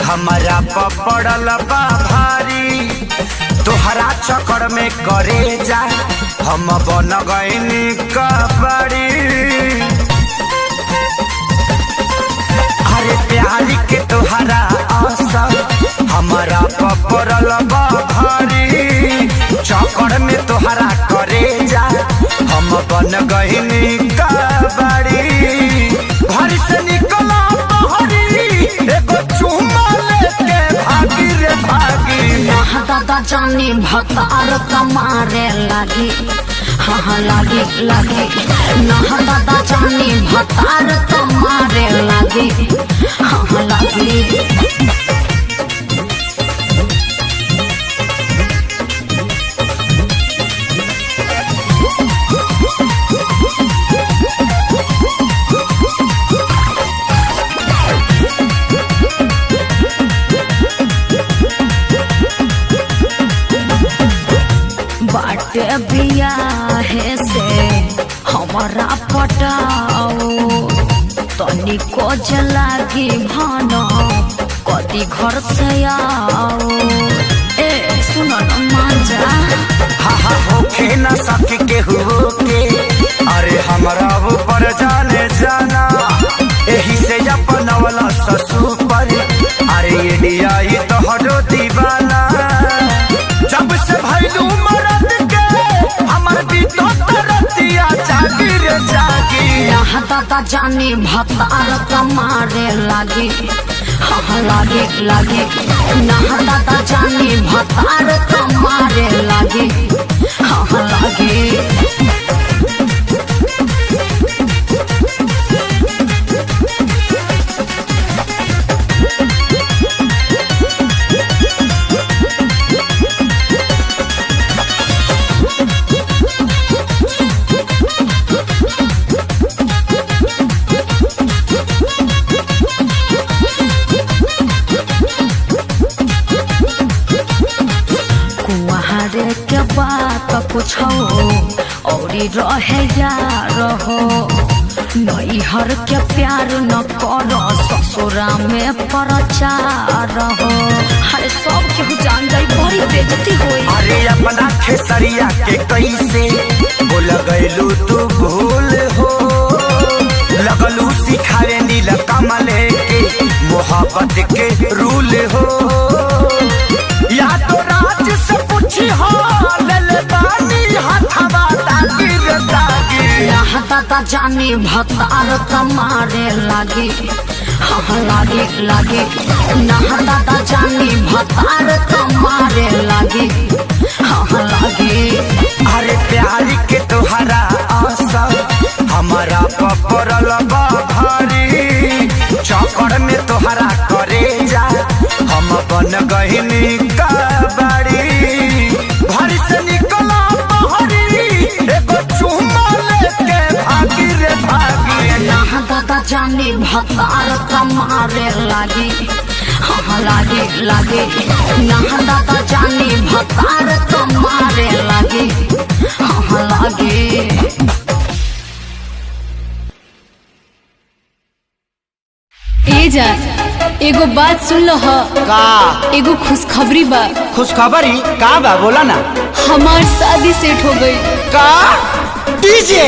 हमारा पड़ल बा भारी तुहरा चक्कर में करे जा हम बन गईनी कबड़ी। अरे प्यारी के तुहरा आशा हमारा पड़ल बा भारी चक्कर में तुहरा करे जा हम बन गईनी कबड़ी। घर से निकला बहरी एगो चुम्मा लेके भागी रे भागी। दादा जानी भतार कमारे लागी। हाँ लागे लागे ना दादा जानी भतार कमारे लागी। हाँ लागे बाटे बियाहे से हमारा पटाओ तनिको जलागी भानो कदी घर से आओ। ए सुनो न मांजा हा हा होके न सके के होके अरे हमरा ऊपर जाने जाना एही से अपन वाला ससुर पर अरे इंडिया ही तो हटो दीवाना। जब से भैलू मरद के हमर बीतो तरतिया जागी रे जागी। यहाँ दादा जानी भतार कमारे लागी। हाँ लागे लागे ना दादा जानी भतार कमारे लागे। हाँ लागे कुआरे के बात कुछ और रहे यार हो नैहर के प्यार न करो ससुरा में प्रचार हो। हरे सब केहू जान जाई बड़ी बेइज्जती होई। अरे अपना खेसरिया के कैसे बोल गईलू तू भूल हो लगलू सिखाए नील कमले के मोहब्बत के रूल हो। या तो राज से पूछी हो ले पानी हथवा तागी रे तागी। यहाँ दादा जानी भतार कमारे लागी। हाँ लागे लागे ना दादा जानी भतार कमारे लागे। हाँ लागे अरे प्यारी के तुहरा आशा हमारा पड़ल बा भारी चक्कर में तुहरा करे जा हम बन गईनी कबड़ी। घर से निकला बहरी एगो चुम्मा लेके भागी रे भागी। यहाँ दादा जानी भतार कमारे लागी। हाँ लागे लागे ना दादा जानी भतार कमारे लागी। हाँ लागे ए जा एगो बात सुन लो ह का एगो खुशखबरी बा। खुशखबरी का बा बोला ना। हमार शादी सेट हो गई। का डीजे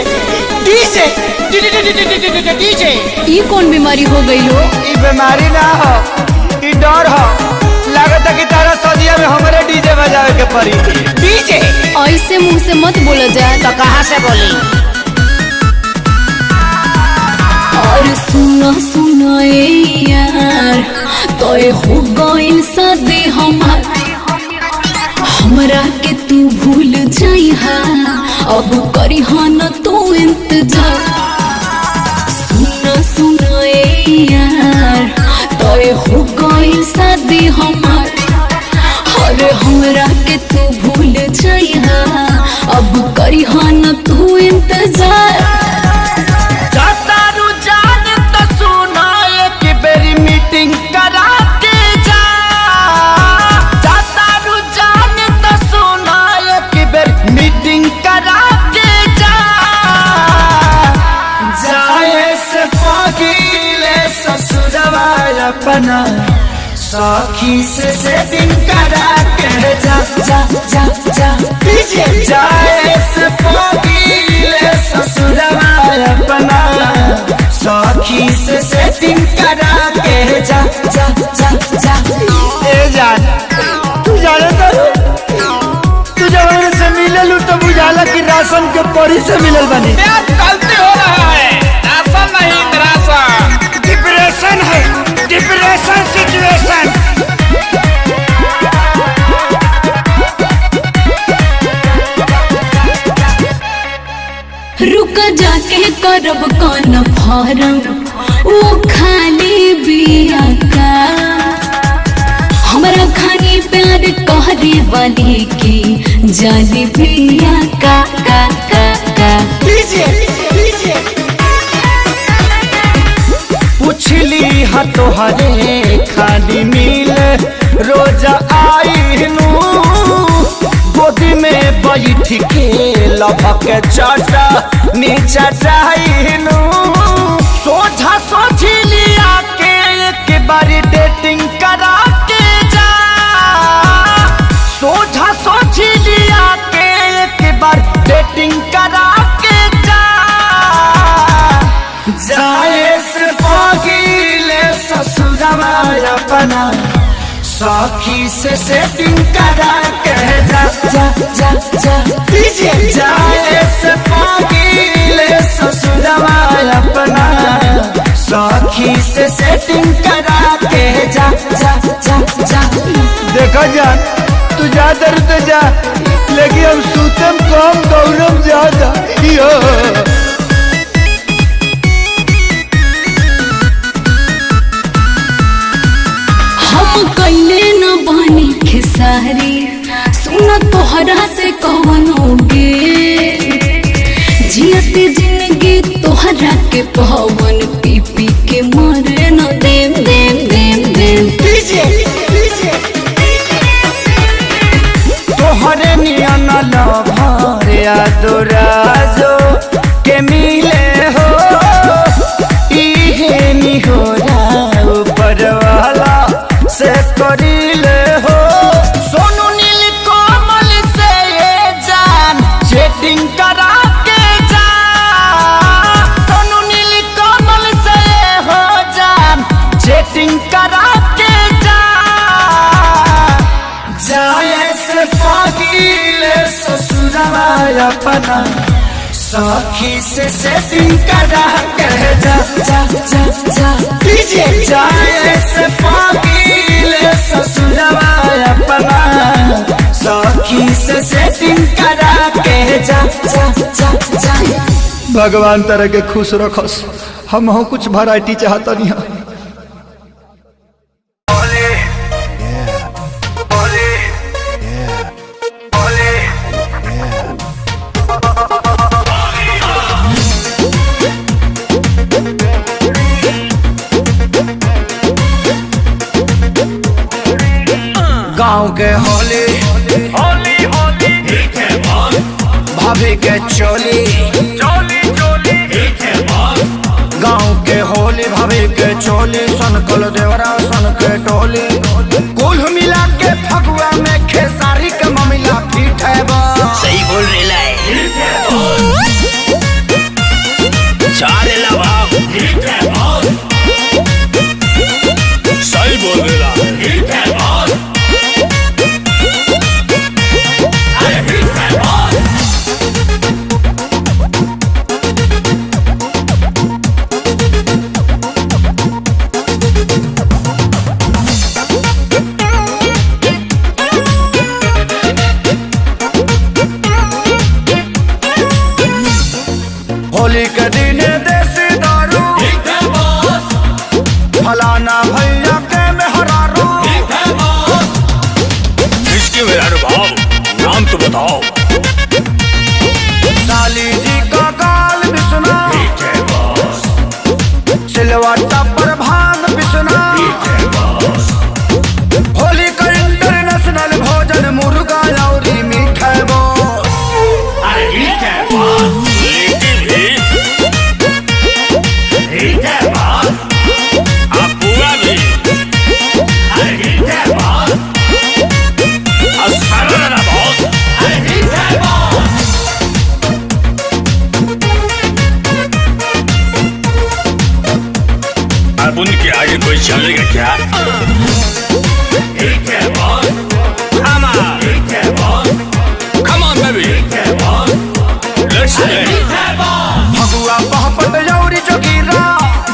डीजे डीजे ई कौन बीमारी हो गई हो? ई बीमारी ना हो ई डर हो। लागत है कि तारा सदिया में हमारे डीजे बजावे के पड़ी। डीजे ऐसे मुंह से मत बोला जाए। तो कहाँ से बोली? और सुना सुना यार तोय हो गइल शादी हमार हमरा के तू भूल जाइहा अब करी न तू इंतजार सुना सुना यार तोय हो गइल शादी हमार अरे हमरा के तू भूल जाइहा अब करी न तू इंतजार जातारू जान तो सुना एक बेरी मीटिंग करा के जा जातारू जान तो सुना एक बेरी मीटिंग करा के जा जाए से पगीले ससुरवा अपना सखी से सेटिंग करा के जा जा जा जा पीछे जाए से पगीले ससुरवा अपना सखी से सेटिंग करा के जा जा जा जा ए जान तू जाने तू जब से मिलल तो बुझाला कि राशन के परी से मिलल बनी गलती हो रहा है, राशन नहीं राशन। डिप्रेशन है, डिप्रेशन सिचुएशन। रुक जाके करब कौन फारम वो खाली बिया का हमरा खानी प्यार कहरे वाली की जाली बिया का पुछली हा तोहरे खाली मिल रोज आईनू गोदी में बैठ के लभक चाटा नीचा चाहनू सोझा सोझिलिया के एक बारी डेटिंग करा के जा सोझा सोझिलिया के एक बार डेटिंग करा के जा जाए से पगीले ससुरवा अपना सखी से सेटिंग करा के जा जा जा जा पीछे जाए से पगीले ससुरवा अपना सखी से सेटिंग करा के जा जा जा जा देखो जान तू जा दर तो जा लेकिन हम सूतम कम गौरव ज्यादा यो हम कैले न बनी खेसारी सुन तोहरा से कवनोगे जियते जिंदगी तोहरा के पवन पी पी के मरे न देम देम देम देम तोहरे नियन लभरे अदोराजो के मिले हो इहे निहोरा ऊपर वाला से करीले हो सोनू नील कोमल से ये जान चेटिंग करा के जा सोनू नील कोमल से ये हो जान चेटिंग करा के जा जाए से पगीले ससुरवा अपना सखी से सेटिंग करा के जा जा जा जा पीछे जाए से पगीले ससुरवा अपना सखी से सेटिंग करा के जा जा जा जा भगवान तरह के खुश रखस हम कुछ वैरायटी चाहता नहीं गाँव के होली होली होली भाभी के चोली गाँव के होली भाभी के चोली सनकल देवरा सन के टोली कुल मिला के फगुआ में खेसारी के ममिला पीठ है सही बोल रहे सही बोल रहा बताओ। साली जी का गाल बिसना, सिलवाटा पर भांग बिसना, होली का इंटरनेशनल भोजन मुर्गा लौरी मीठा बॉस। अरे ठीक है बॉस, लेकिन भी ठीक है बॉस, आप पूरा भी। अरे ठीक है बॉस, असर ना बॉस। अरे ठीक है बॉस। अब उनके आगे कोई चलेगा क्या? ठीक है बॉस, come on, ठीक है बॉस, come on baby, ठीक है बॉस, let's play, ठीक है बॉस, भगुआ पहपट यौरी जोगीरा,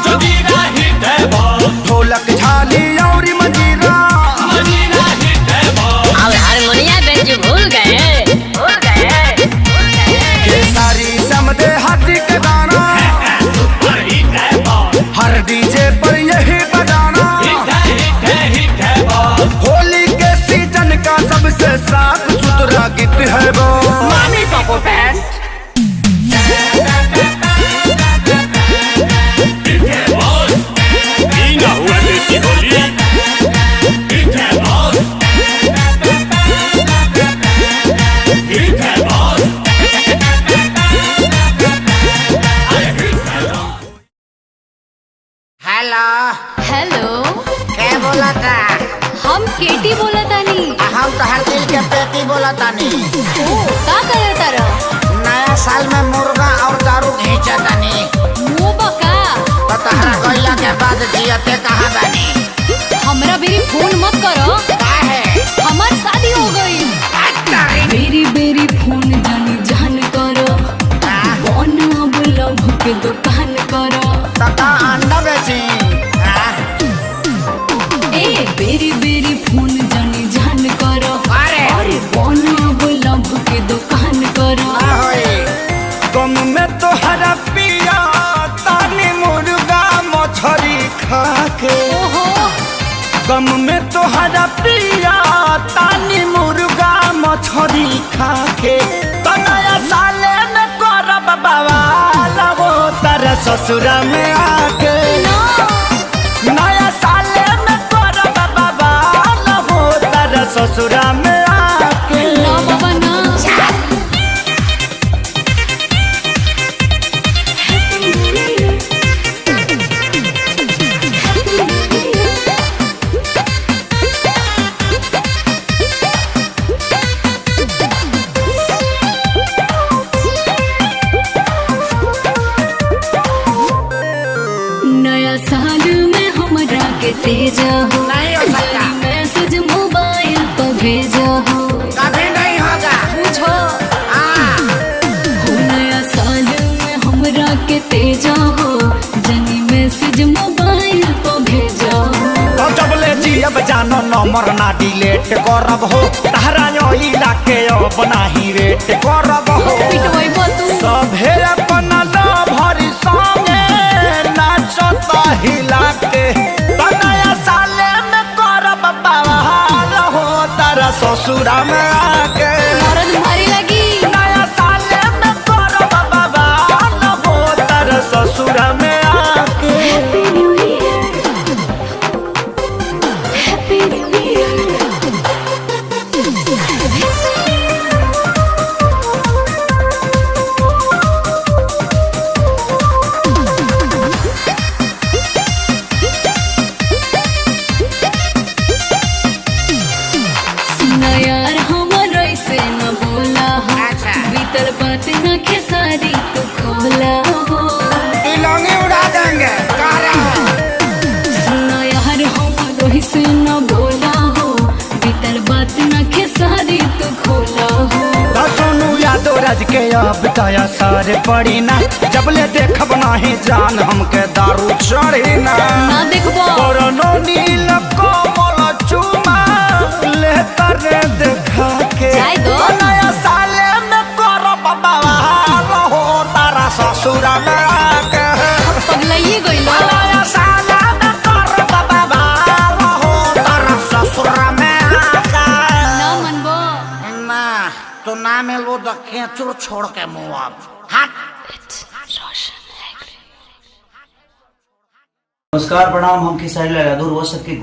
जोगीरा हिट है बॉस, ढोलक झाली यौरी मंजीरा, मजीरा हिट है बॉस, अब हारमोनिया बेंच भूल गए, भूल गए, केसारी समदे हाथी के गाना, सुपर हिट है बॉस, हर डीजे पर यही बजाना, हिट है बॉस, होली के सीजन का सबसे साफ सुथरा गीत है वो। मामी पापो बैंड। हिट है बॉस, ई ना हुआ देसी होली। हिट है बॉस, हिट है बॉस, अरे हिट है बॉस। हेलो, हेलो, क्या बोला था? हम केटी बोला तानी। हम तो हर दिल के पेटी बोला तानी। ओ, का करे तारा? नया साल में मुर्गा और दारू घींचा तानी। मुंह बका। तो तहरा गइला के बाद जियते कहाँ बानी? हमरा बेरी फोन मत करो। काहे? हमार शादी हो गई। बेरी बेरी फोन जानी जान करो, कौन अब लव के दुकान करो। तका अंडा बेची। ए बेरी बेरी फोन जानी जान करो, अरे कौन अब लव के दुकान करो। गम में तो हरा पिया तानी मुर्गा मछरी खा के। गम में तो हरा पिया तानी मुर्गा मछरी खा के। तो नया साले में करब बवाल वो तारा ससुरा में आके। नया साले में करब बवाल वो तारा ससुरा में आके। ना बाबा ना। नया साल में हमरा के तेजा हो, नहीं हो सकता। मैसेज मोबाइल पर भेजा हो। कभी नहीं होगा। पूछो हाँ। हो नया साल में हमरा के तेजा हो, जनी मैसेज मोबाइल पर भेजा हो। तो जब ले जियब जानो नंबर ना डिलीट करब हो। तहरा इला के अब नाही वेट करब हो। पिटवाई तू सभे अपन भरी संगे नाचता हिला के। तो नया साले में करब बवाल हो तारा ससुरा में आके। मरद भारी लगी। नया साले में करब बवाल हो तारा ससुरा में आके। Happy new year, happy new year. सुना यार हमर ऐसे न बोला हो, अच्छा। बीतल बात न खेसारी तू खोला हो। तिलंगी उड़ा देंगे। कह रहा है। सुना यार हमर ऐसे न बोला हो, बीतल बात न खेसारी तू खोला हो। तो सुनू यादव राज के अब दया सारे पड़ी ना। जब ले देखब नाही जान हमके दारू चढ़ी ना। ना देखबो कोरोनो नील कोमल चुमा ले तरे देखा के। जाय दो। तो नया साले में करब बवाल हो तारा ससुरा में आके। पगलाइए गइलो। नया साले में करब बवाल हो तारा ससुरा में आके। ना मनबो। ना, तू ना ना मिलबो तो खेचुर छोड़ के मुँह अब हट। नमस्कार प्रणाम, हम खेसारी लाल यादव रोज सबके